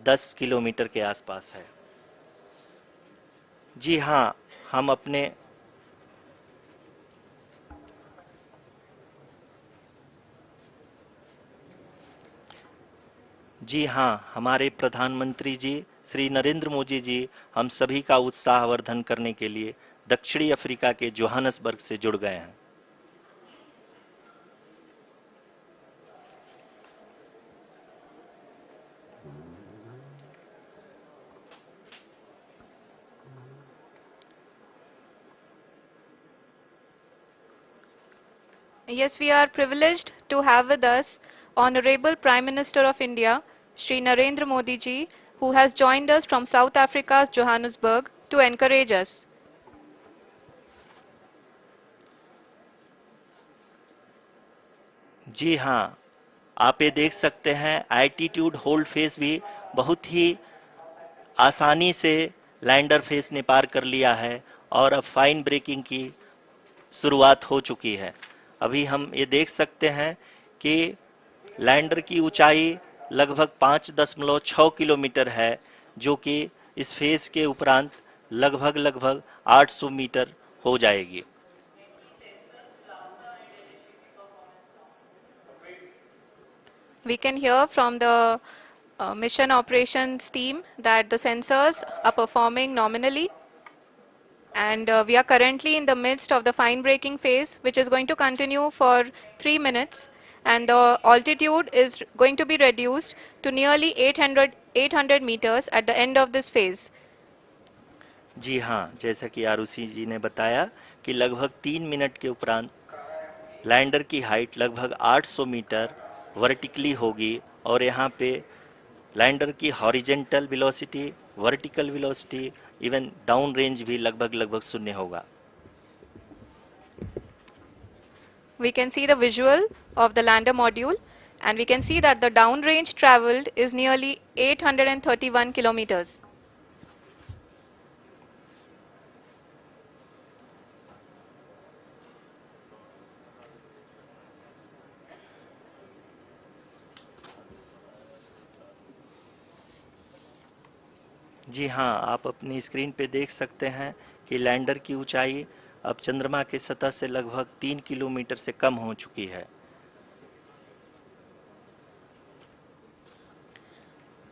S1: 10 किलोमीटर के आसपास है। जी हाँ, हम अपने जी हाँ, हमारे प्रधानमंत्री जी श्री नरेंद्र मोदी जी हम सभी का उत्साहवर्धन करने के लिए दक्षिणी अफ्रीका के जोहानसबर्ग से जुड़ गए हैं।
S4: Yes, we are privileged to have with us Honorable Prime Minister of India, Shri Narendra Modi ji, who has joined us from South Africa's Johannesburg to encourage us.
S1: जी हाँ, आप ये देख सकते हैं एल्टीट्यूड होल्ड फेज भी बहुत ही आसानी से लैंडर फेज ने पार कर लिया है और अब फाइन ब्रेकिंग की शुरुआत हो चुकी है। अभी हम ये देख सकते हैं कि लैंडर की ऊंचाई लगभग 5.6 किलोमीटर है, जो कि इस फेज के उपरांत लगभग 800 मीटर हो जाएगी।
S4: We can hear from the mission operations team that the sensors are performing nominally. And we are currently in the midst of the fine braking phase, which is going to continue for 3 minutes. And the altitude is going to be reduced to nearly 800 meters at the end of this phase.
S1: जी हाँ, जैसा कि आरुषि जी ने बताया कि लगभग 3 minute के उपरांत lander की हाइट लगभग 800 मीटर वर्टिकली होगी और यहाँ पे लैंडर की horizontal velocity, vertical velocity, even down range भी लगभग शून्य होगा।
S4: We can see the visual of the lander module and we can see that the downrange traveled is nearly 831 kilometers.
S1: जी हाँ, आप अपनी स्क्रीन पे देख सकते हैं कि लैंडर की ऊंचाई अब चंद्रमा की सतह से लगभग 3 किलोमीटर से कम हो चुकी है।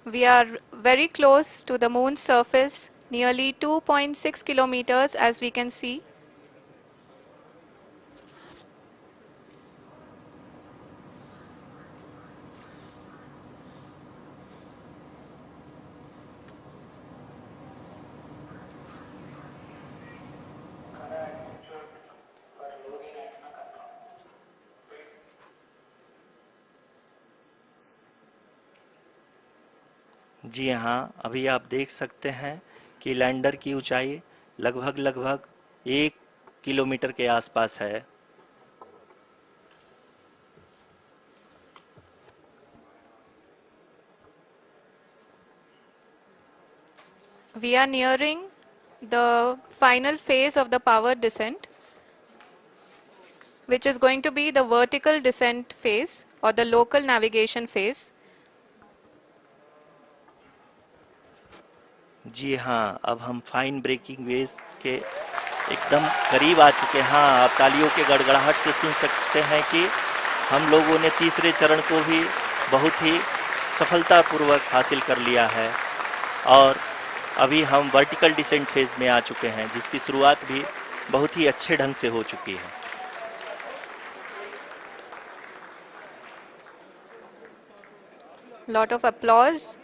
S4: We are very close to the moon's surface, nearly 2.6 kilometers as we can see.
S1: जी हाँ, अभी आप देख सकते हैं कि लैंडर की ऊंचाई लगभग 1 किलोमीटर के आसपास है।
S4: We are nearing the final phase of the power descent, which is going to be the vertical descent phase or the local navigation phase.
S1: जी हाँ, अब हम फाइन ब्रेकिंग वेव्स के एकदम करीब आ चुके हैं। हाँ, आप तालियों के गड़गड़ाहट से सुन सकते हैं कि हम लोगों ने तीसरे चरण को भी बहुत ही सफलतापूर्वक हासिल कर लिया है और अभी हम वर्टिकल डिसेंट फेज में आ चुके हैं, जिसकी शुरुआत भी बहुत ही अच्छे ढंग से हो चुकी है।
S4: Lot of applause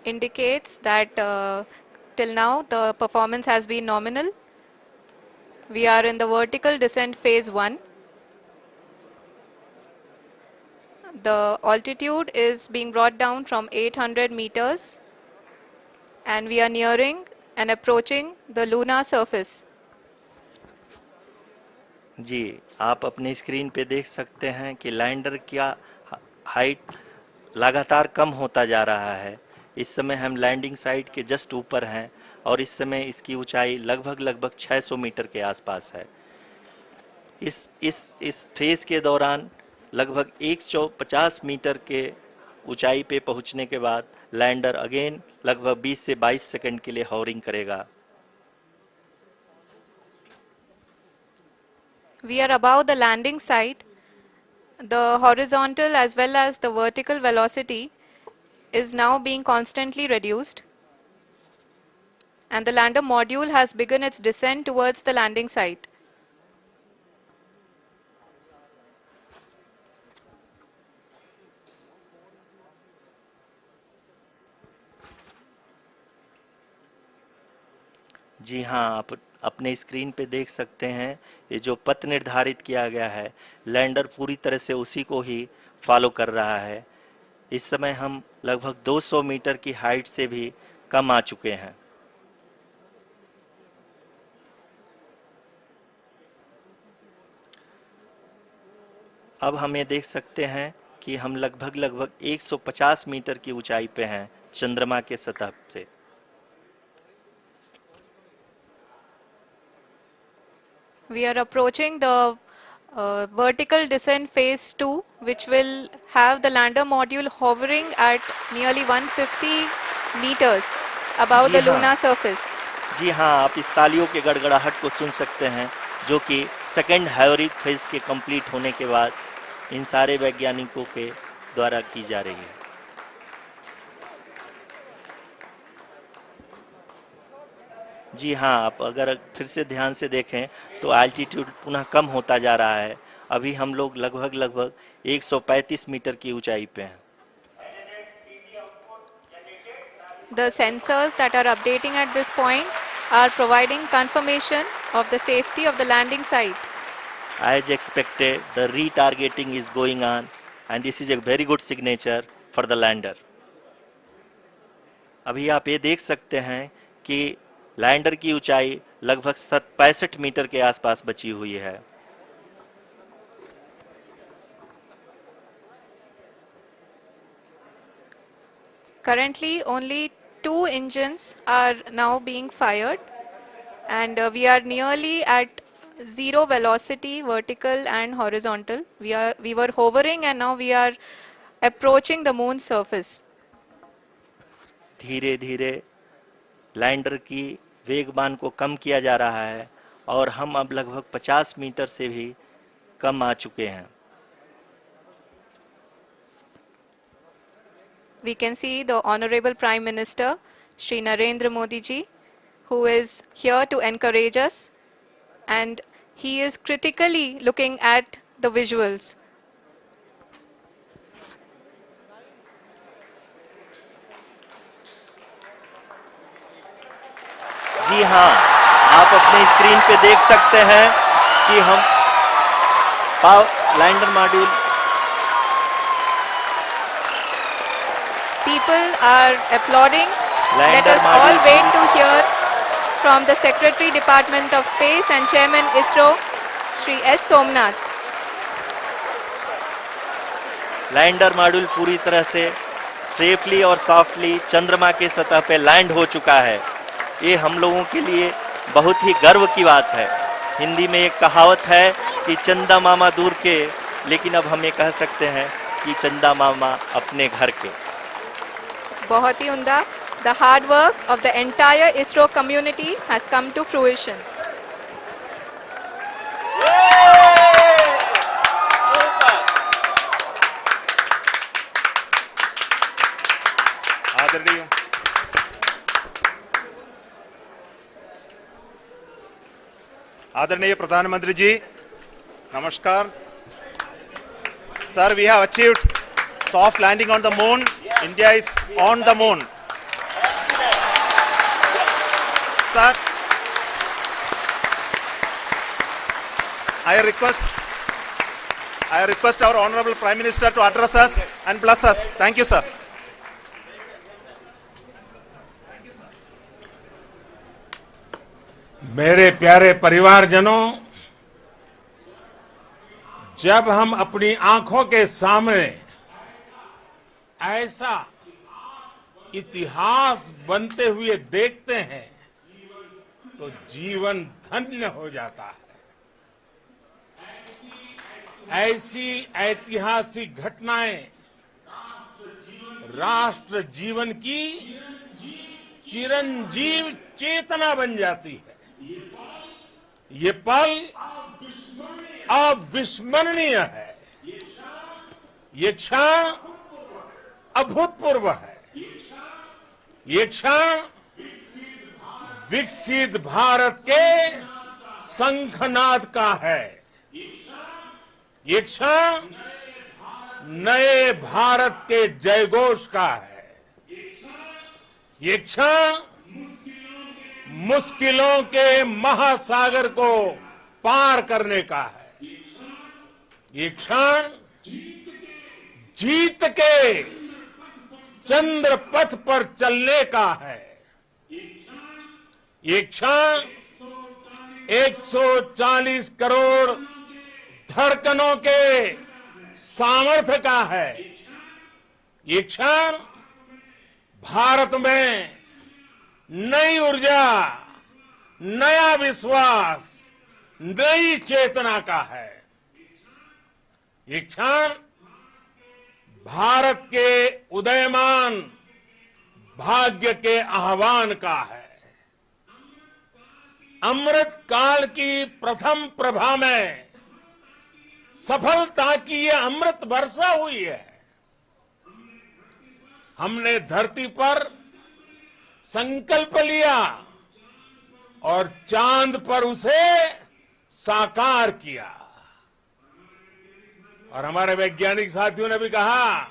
S4: indicates that till now the performance has been nominal. We are in the vertical descent phase 1. The altitude is being brought down from 800 meters and we are nearing and approaching the lunar surface.
S1: जी, आप अपने screen पे देख सकते हैं कि lander का height लगातार कम होता जा रहा है। इस समय हम लैंडिंग साइट के जस्ट ऊपर हैं और इस समय इसकी ऊंचाई लगभग 600 मीटर के आसपास है। इस फेज के दौरान लगभग 150 मीटर के ऊंचाई पे पहुंचने के बाद लैंडर अगेन लगभग 20 से 22 सेकंड के लिए हॉवरिंग करेगा।
S4: We are above the landing site. The horizontal as well as the vertical velocity is now being constantly reduced. And the lander module has begun its descent towards the landing site.
S1: जी हाँ, आप अपने screen पे देख सकते हैं ये जो पथ निर्धारित किया गया है, लैंडर पूरी तरह से उसी को ही फॉलो कर रहा है। इस समय हम लगभग 200 मीटर की हाइट से भी कम आ चुके हैं। अब हम ये देख सकते हैं कि हम लगभग 150 मीटर की ऊंचाई पे हैं चंद्रमा के सतह से।
S4: We are approaching the vertical descent phase 2, which will have the lander module hovering at nearly 150 meters above
S1: ji
S4: the
S1: हाँ।
S4: lunar surface.
S1: जी हाँ, आप इस तालियों के गड़गड़ाहट को सुन सकते हैं, जो कि सेकेंड हैवरिक फेज के कंप्लीट होने के बाद इन सारे वैज्ञानिकों के द्वारा की जा रही है। जी हाँ, आप अगर फिर से ध्यान से देखें तो एल्टीट्यूड पुनः कम होता जा रहा है। अभी हम लोग लगभग 135 मीटर की ऊंचाई पे हैं।
S4: The sensors that are updating at this point are providing confirmation of the safety of the landing site.
S1: As expected, the retargeting is going on and this is a very good signature for the lander. अभी आप ये देख सकते हैं कि lander की ऊंचाई लगभग 65 मीटर के आसपास बची हुई है।
S4: Currently, only 2 engines are now being fired, and we are nearly at zero velocity, vertical and horizontal. We were hovering, and now we are approaching the moon's surface.
S1: धीरे धीरे लैंडर की वेगमान को कम किया जा रहा है और हम अब लगभग 50 मीटर से भी कम आ चुके हैं।
S4: We can see the Honorable Prime Minister, Shri Narendra Modi ji, who is here to encourage us, and he is critically looking at the visuals.
S1: जी हाँ, आप अपने स्क्रीन पे देख सकते हैं कि हम lander module
S4: People are applauding. Let
S1: Lander
S4: us all
S1: module
S4: wait to hear from the Secretary Department of Space and Chairman ISRO, Shri S. Somnath.
S1: Lander module पूरी तरह से सेफली और सॉफ्टली चंद्रमा के सतह पे लैंड हो चुका है। ये हम लोगों के लिए बहुत ही गर्व की बात है। हिंदी में एक कहावत है कि चंदा मामा दूर के, लेकिन अब हम ये कह सकते हैं कि चंदा मामा अपने घर के।
S4: बहुत ही उम्दा। The hard work of the entire ISRO community has come to fruition.
S7: आदरणीय आदरणीय प्रधानमंत्री जी, नमस्कार। Sir, we have achieved soft landing on the moon. India is on the moon. Sir, I request our Honorable Prime Minister to address us and bless us. Thank you, sir.
S2: मेरे प्यारे परिवारजनों, जब हम अपनी आंखों के सामने ऐसा इतिहास बनते हुए देखते हैं तो जीवन धन्य हो जाता है। ऐसी ऐतिहासिक घटनाएं राष्ट्र जीवन की चिरंजीव चेतना बन जाती है। ये पल अविस्मरणीय है। ये क्षण अभूतपूर्व है। ये क्षण विकसित भारत के शंखनाद का है। ये क्षण नए भारत के जयघोष का है। ये क्षण मुश्किलों के महासागर को पार करने का है। ये क्षण जीत के चंद्र पथ पर चलने का है। ये क्षण 140 करोड़ धड़कनों के सामर्थ्य का है। ये क्षण भारत में नई ऊर्जा, नया विश्वास, नई चेतना का है। ये क्षण भारत के उदयमान भाग्य के आह्वान का है। अमृत काल की प्रथम प्रभा में सफलता की ये अमृत वर्षा हुई है। हमने धरती पर संकल्प लिया और चांद पर उसे साकार किया। और हमारे वैज्ञानिक साथियों ने भी कहा,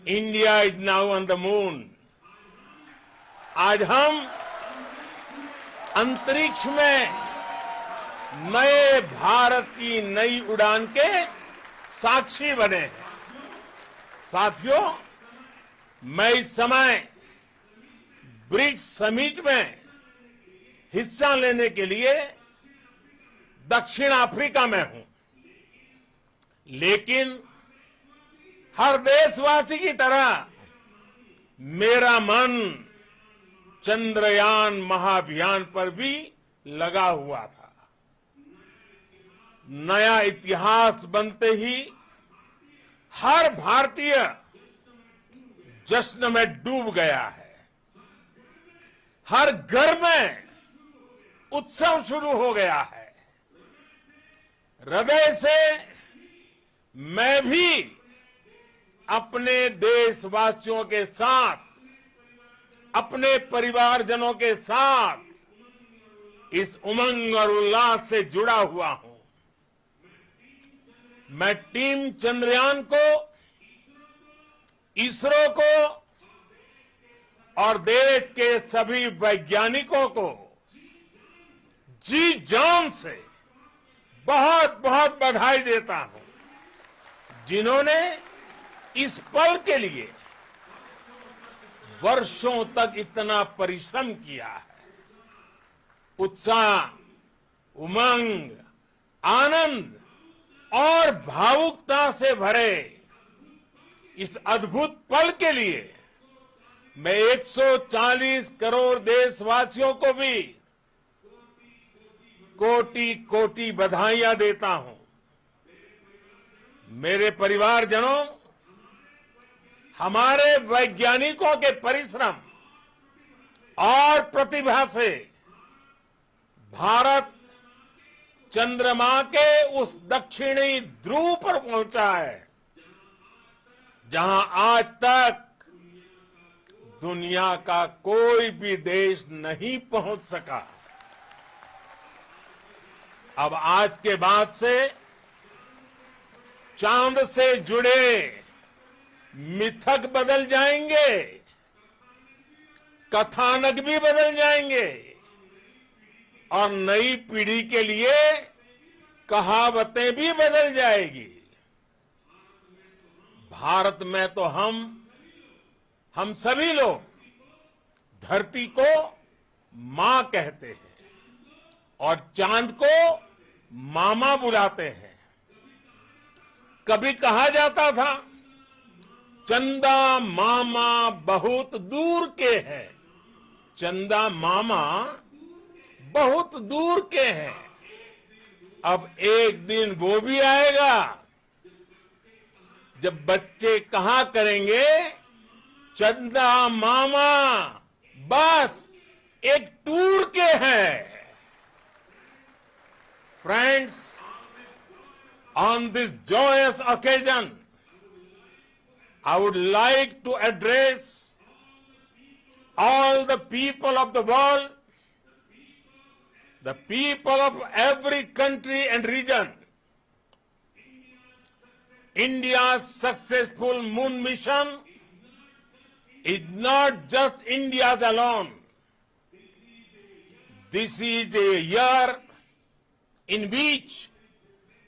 S2: India is now on the moon. आज हम अंतरिक्ष में नए भारत की नई उड़ान के साक्षी बने हैं। साथियों, मैं इस समय ब्रिक्स समिट में हिस्सा लेने के लिए दक्षिण अफ्रीका में हूं, लेकिन हर देशवासी की तरह मेरा मन चंद्रयान महाअभियान पर भी लगा हुआ था। नया इतिहास बनते ही हर भारतीय जश्न में डूब गया है। हर घर में उत्सव शुरू हो गया है। हृदय से मैं भी अपने देशवासियों के साथ, अपने परिवारजनों के साथ इस उमंग और उल्लास से जुड़ा हुआ हूं। मैं टीम चंद्रयान को, इसरो को और देश के सभी वैज्ञानिकों को जी जान से बहुत बहुत बधाई देता हूं, जिन्होंने इस पल के लिए वर्षों तक इतना परिश्रम किया है, उत्साह, उमंग, आनंद और भावुकता से भरे इस अद्भुत पल के लिए मैं 140 करोड़ देशवासियों को भी कोटि कोटि बधाइयां देता हूं। मेरे परिवारजनों, हमारे वैज्ञानिकों के परिश्रम और प्रतिभा से भारत चंद्रमा के उस दक्षिणी ध्रुव पर पहुंचा है जहां आज तक दुनिया का कोई भी देश नहीं पहुंच सका। अब आज के बाद से चांद से जुड़े मिथक बदल जाएंगे, कथानक भी बदल जाएंगे और नई पीढ़ी के लिए कहावतें भी बदल जाएगी। भारत में तो हम सभी लोग धरती को मां कहते हैं और चांद को मामा बुलाते हैं। कभी कहा जाता था, चंदा मामा बहुत दूर के हैं। चंदा मामा बहुत दूर के हैं। अब एक दिन वो भी आएगा जब बच्चे कहा करेंगे, चंदा मामा बस एक टूर के हैं। Friends, on this joyous occasion, I would like to address all the people of the world, the people of every country and region. India's successful moon mission is not just India's alone. This is a year in which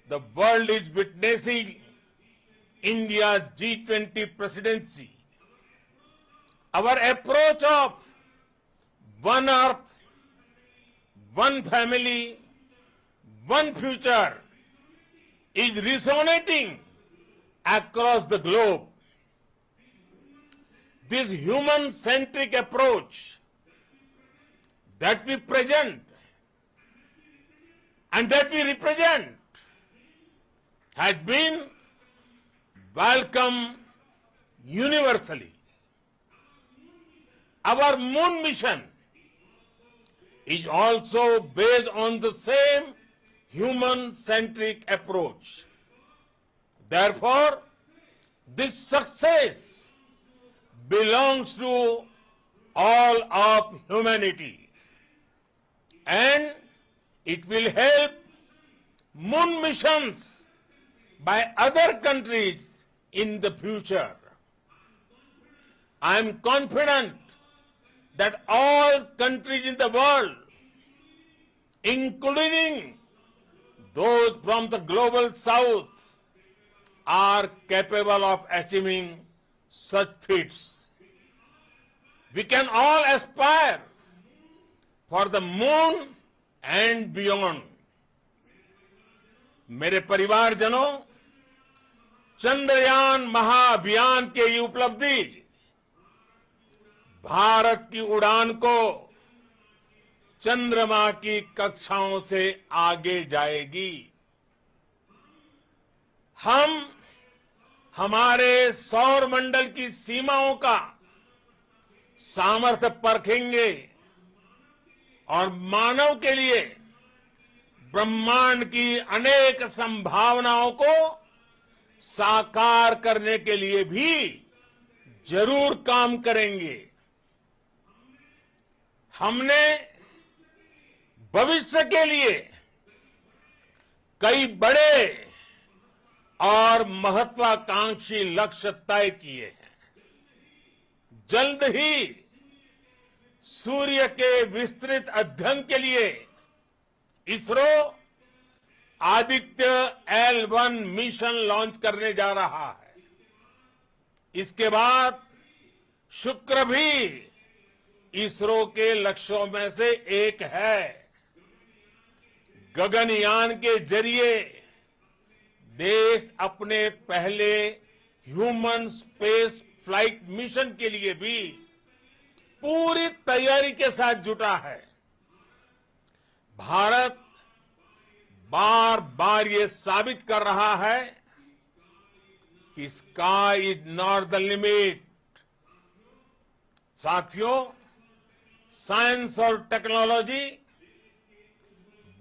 S2: the world is witnessing India's G20 presidency. Our approach of one earth, one family, one future is resonating across the globe. This human-centric approach that we present and that we represent has been welcomed universally. Our moon mission is also based on the same human-centric approach. Therefore, this success belongs to all of humanity, and it will help moon missions by other countries in the future. I am confident that all countries in the world, including those from the global south, are capable of achieving such feats. We can all aspire for the moon and beyond. मेरे परिवारजनों, चंद्रयान महाअभियान की ये उपलब्धि भारत की उड़ान को चंद्रमा की कक्षाओं से आगे जाएगी। हम हमारे सौर मंडल की सीमाओं का सामर्थ्य परखेंगे और मानव के लिए ब्रह्मांड की अनेक संभावनाओं को साकार करने के लिए भी जरूर काम करेंगे। हमने भविष्य के लिए कई बड़े और महत्वाकांक्षी लक्ष्य तय किए हैं। जल्द ही सूर्य के विस्तृत अध्ययन के लिए ISRO Aditya L1 mission launch करने जा रहा है। इसके बाद शुक्र भी इसरो के लक्ष्यों में से एक है। गगनयान के जरिए देश अपने पहले ह्यूमन स्पेस फ्लाइट मिशन के लिए भी पूरी तैयारी के साथ जुटा है। भारत बार बार ये साबित कर रहा है कि sky is not the limit. साथियों, साइंस और टेक्नोलॉजी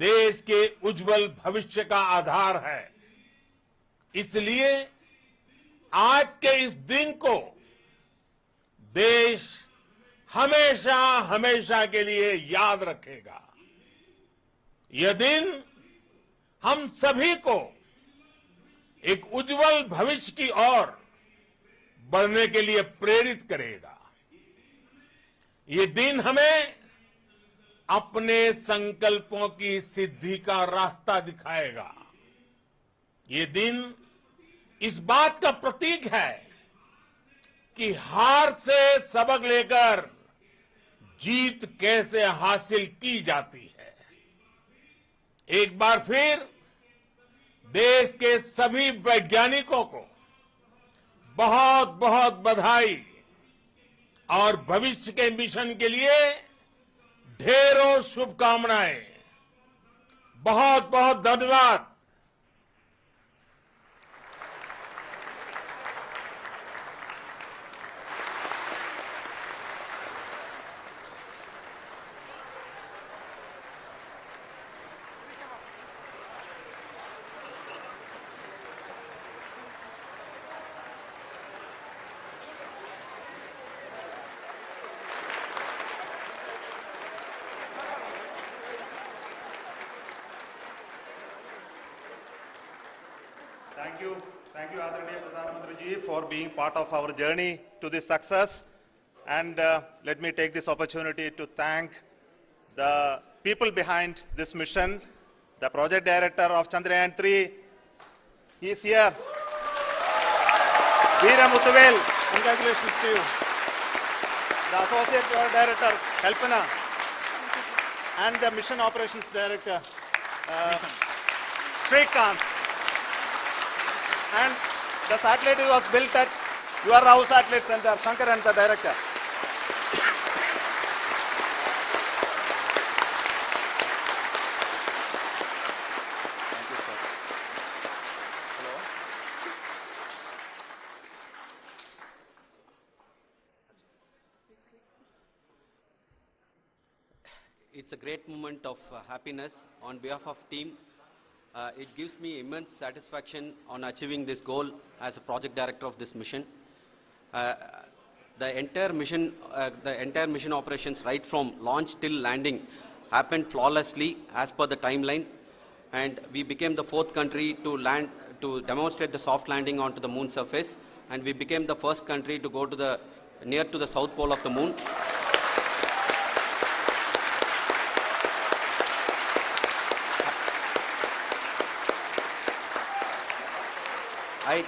S2: देश के उज्जवल भविष्य का आधार है। इसलिए आज के इस दिन को देश हमेशा हमेशा के लिए याद रखेगा। यह दिन हम सभी को एक उज्जवल भविष्य की ओर बढ़ने के लिए प्रेरित करेगा। ये दिन हमें अपने संकल्पों की सिद्धि का रास्ता दिखाएगा। ये दिन इस बात का प्रतीक है कि हार से सबक लेकर जीत कैसे हासिल की जाती है। एक बार फिर देश के सभी वैज्ञानिकों को बहुत बहुत बधाई और भविष्य के मिशन के लिए ढेरों शुभकामनाएं। बहुत बहुत धन्यवाद।
S7: Thank you, Adaraniya Pradhan Mantri ji, for being part of our journey to this success. And let me take this opportunity to thank the people behind this mission, the project director of Chandrayaan-3. He is here. Veera Muthuvel, congratulations to you. The associate director, Kalpana, and the mission operations director, Srikanth. And the satellite was built at your house satellite center, Shankar and the director. Thank you, sir. Hello.
S5: It's a great moment of happiness on behalf of team. It gives me immense satisfaction on achieving this goal as a project director of this mission. The entire mission operations right from launch till landing happened flawlessly as per the timeline, and we became the 4th country to demonstrate the soft landing onto the moon surface, and we became the first country to go to near to the south pole of the moon. I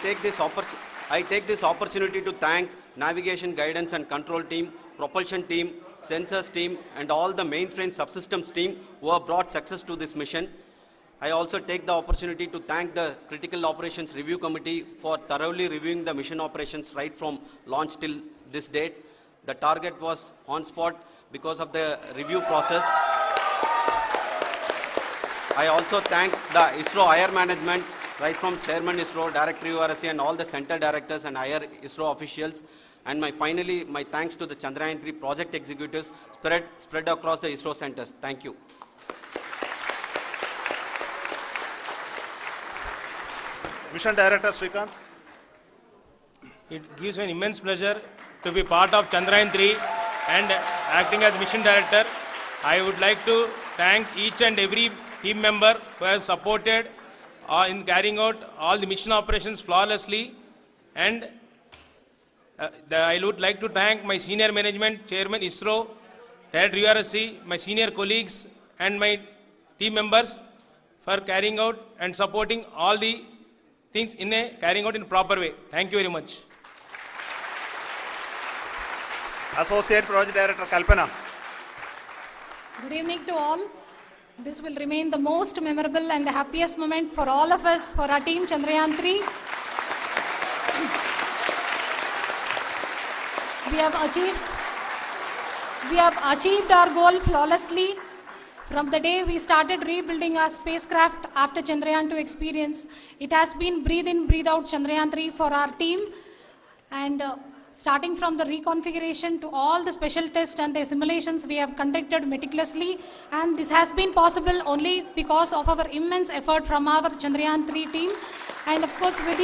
S5: take this opportunity to thank navigation, guidance and control team, propulsion team, sensors team and all the mainframe subsystems team who have brought success to this mission. I also take the opportunity to thank the Critical Operations Review Committee for thoroughly reviewing the mission operations right from launch till this date. The target was on spot because of the review process. I also thank the ISRO higher management, right from Chairman ISRO, Director URSC and all the center directors and higher ISRO officials. And finally, my thanks to the Chandrayaan-3 project executives spread across the ISRO centers. Thank you.
S7: Mission Director Srikanth.
S8: It gives me an immense pleasure to be part of Chandrayaan-3 and acting as Mission Director. I would like to thank each and every team member who has supported in carrying out all the mission operations flawlessly. And I would like to thank my senior management, Chairman ISRO, Director URSC, my senior colleagues and my team members for carrying out and supporting all the things carrying out in a proper way. Thank you very much.
S7: Associate Project Director Kalpana.
S9: Good evening to all. This will remain the most memorable and the happiest moment for all of us, for our team Chandrayaan 3. We have achieved our goal flawlessly. From the day we started rebuilding our spacecraft after Chandrayaan 2 experience, it has been breathe in, breathe out Chandrayaan 3 for our team. And starting from the reconfiguration to all the special tests and the simulations we have conducted meticulously, and this has been possible only because of our immense effort from our Chandrayaan 3 team, and of course with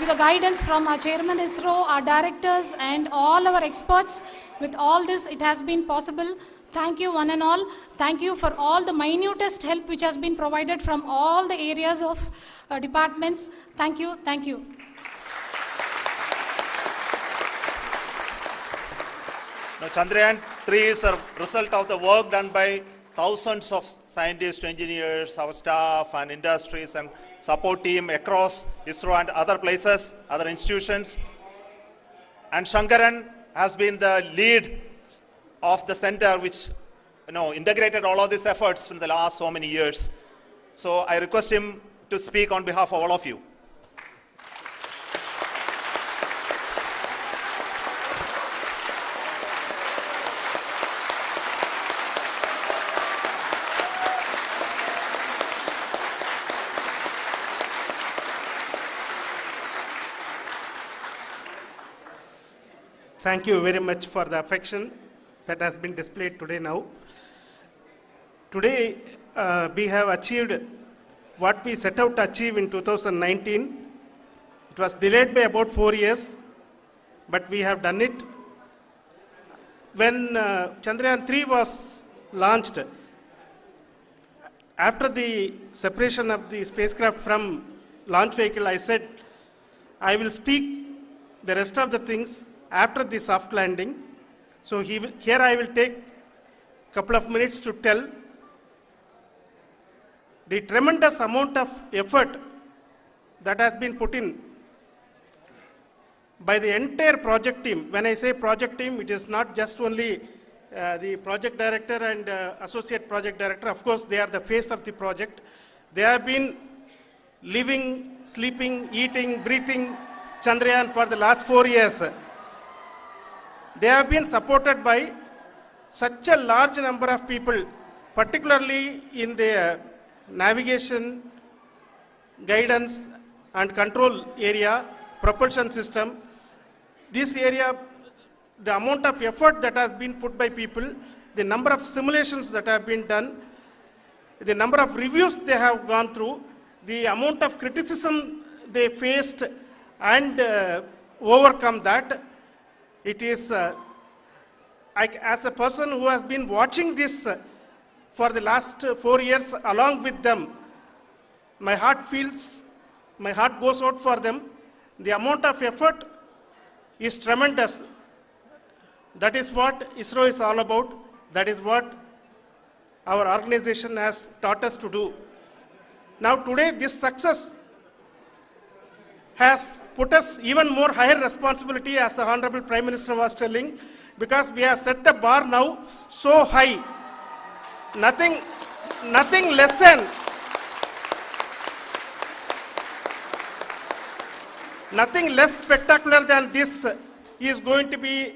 S9: the guidance from our chairman ISRO, our directors and all our experts. With all this, it has been possible. Thank you one and all. Thank you for all the minutest help which has been provided from all the areas of departments. Thank you. Thank you.
S7: Now, Chandrayaan 3 is a result of the work done by thousands of scientists, engineers, our staff and industries and support team across ISRO and other places, other institutions. And Shankaran has been the lead of the center which integrated all of these efforts in the last so many years. So I request him to speak on behalf of all of you.
S10: Thank you very much for the affection that has been displayed today now. Today, we have achieved what we set out to achieve in 2019. It was delayed by about 4 years, but we have done it. When Chandrayaan 3 was launched, after the separation of the spacecraft from launch vehicle, I said, I will speak the rest of the things after the soft landing. So here I will take a couple of minutes to tell the tremendous amount of effort that has been put in by the entire project team. When I say project team, it is not just only the project director and associate project director. Of course, they are the face of the project. They have been living, sleeping, eating, breathing Chandrayaan for the last 4 years. They have been supported by such a large number of people, particularly in the navigation, guidance and control area, propulsion system. This area, the amount of effort that has been put by people, the number of simulations that have been done, the number of reviews they have gone through, the amount of criticism they faced and overcome that. It is, as a person who has been watching this for the last 4 years along with them, my heart goes out for them. The amount of effort is tremendous. That is what ISRO is all about. That is what our organization has taught us to do. Now today, this success has put us even more higher responsibility, as the Honorable Prime Minister was telling, because we have set the bar now so high. Nothing less spectacular than this is going to be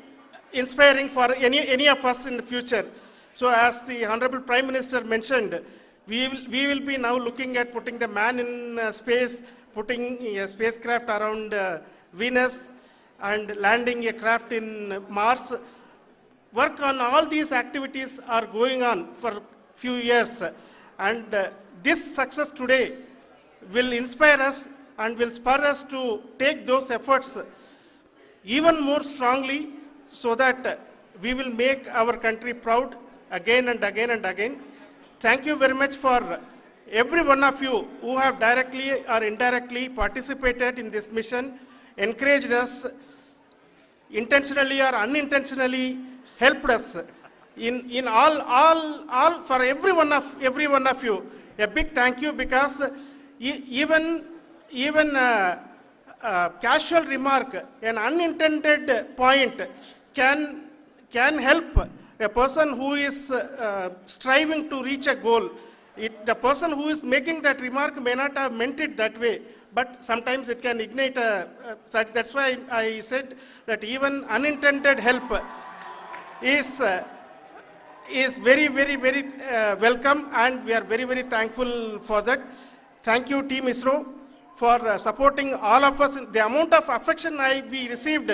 S10: inspiring for any of us in the future. So as the Honorable Prime Minister mentioned, we will be now looking at putting the man in space, putting a spacecraft around Venus and landing a craft in Mars. Work on all these activities are going on for a few years. And this success today will inspire us and will spur us to take those efforts even more strongly, so that we will make our country proud again and again and again. Thank you very much for every one of you who have directly or indirectly participated in this mission, encouraged us, intentionally or unintentionally helped us in all for every one of you. A big thank you, because even casual remark, an unintended point can help a person who is striving to reach a goal. The person who is making that remark may not have meant it that way, but sometimes it can ignite that's why I said that even unintended help is very, very, very welcome, and we are very, very thankful for that. Thank you, Team ISRO, for supporting all of us. The amount of affection we received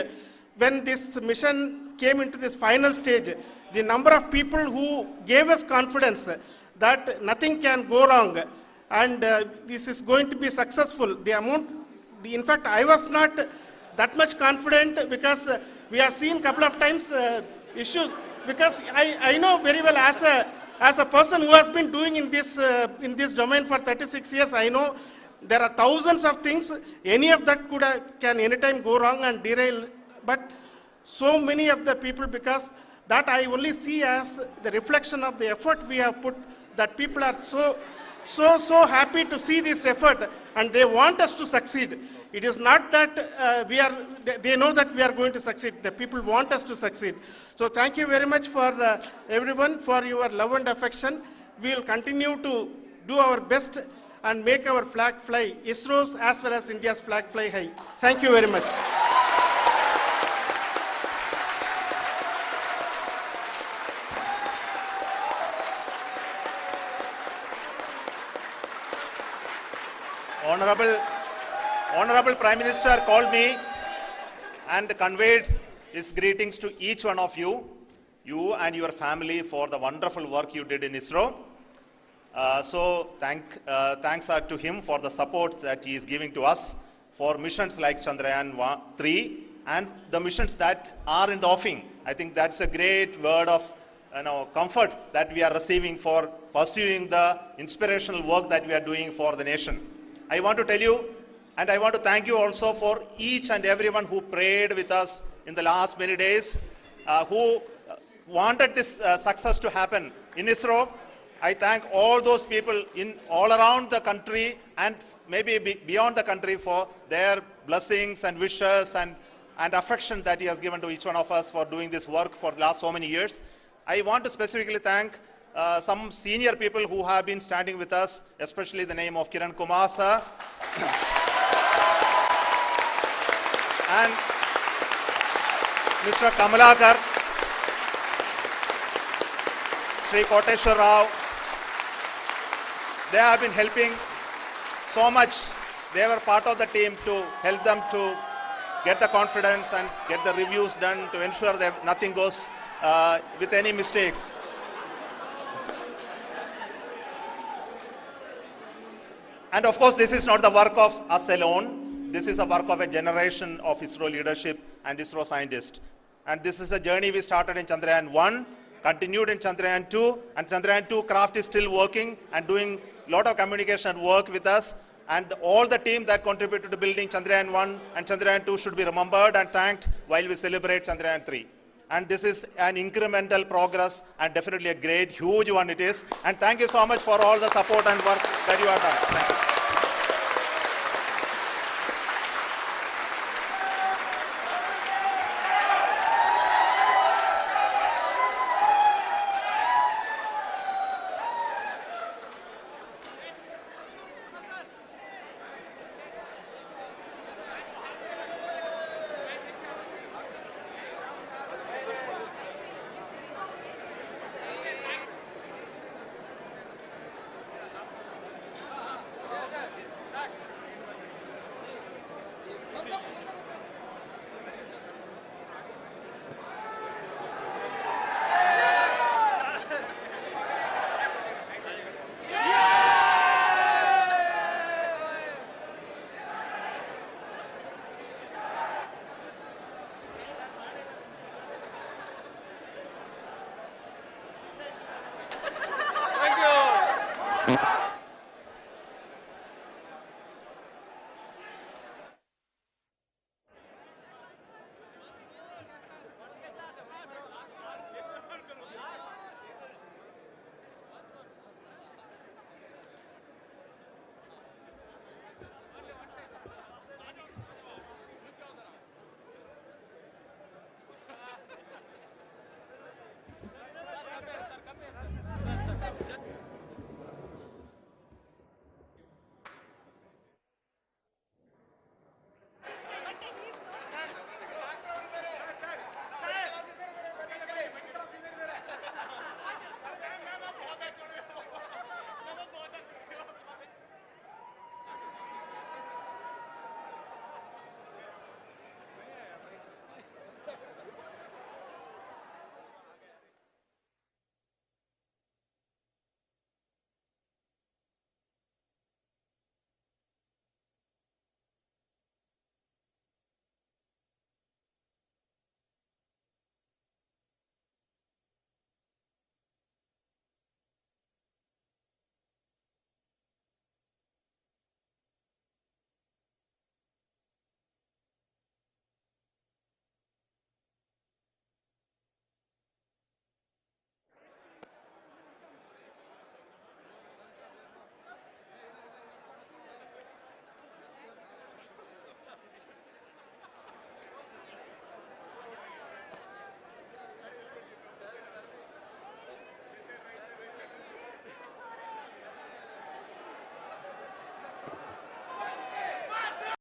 S10: when this mission came into this final stage, the number of people who gave us confidence that nothing can go wrong and this is going to be successful. In fact, I was not that much confident because we have seen a couple of times issues, because I know very well as a person who has been doing in this domain for 36 years, I know there are thousands of things. Any of that can anytime go wrong and derail. But so many of the people, because that I only see as the reflection of the effort we have put, that people are so happy to see this effort and they want us to succeed. It is not that they know that we are going to succeed. The people want us to succeed. So thank you very much for everyone for your love and affection. We will continue to do our best and make our flag fly, ISRO's as well as India's flag fly high. Thank you very much.
S7: Honorable Prime Minister called me and conveyed his greetings to each one of you and your family for the wonderful work you did in ISRO. So thanks are to him for the support that he is giving to us for missions like Chandrayaan 3 and the missions that are in the offing. I think that's a great word of comfort that we are receiving for pursuing the inspirational work that we are doing for the nation. I want to tell you, and I want to thank you also for each and everyone who prayed with us in the last many days, who wanted this success to happen in ISRO. I thank all those people all around the country and maybe beyond the country for their blessings and wishes and affection that he has given to each one of us for doing this work for the last so many years. I want to specifically thank some senior people who have been standing with us, especially the name of Kiran Kumar sir and Mr. Kamalakar, Sri Koteshwar Rao. They have been helping so much. They were part of the team to help them to get the confidence and get the reviews done to ensure that nothing goes with any mistakes. And of course, this is not the work of us alone. This is a work of a generation of ISRO leadership and ISRO scientists. And this is a journey we started in Chandrayaan 1, continued in Chandrayaan 2, and Chandrayaan 2 craft is still working and doing a lot of communication work with us. And all the team that contributed to building Chandrayaan 1 and Chandrayaan 2 should be remembered and thanked while we celebrate Chandrayaan 3. And this is an incremental progress and definitely a great, huge one it is. And thank you so much for all the support and work that you have done. Thank you.
S2: Thank you.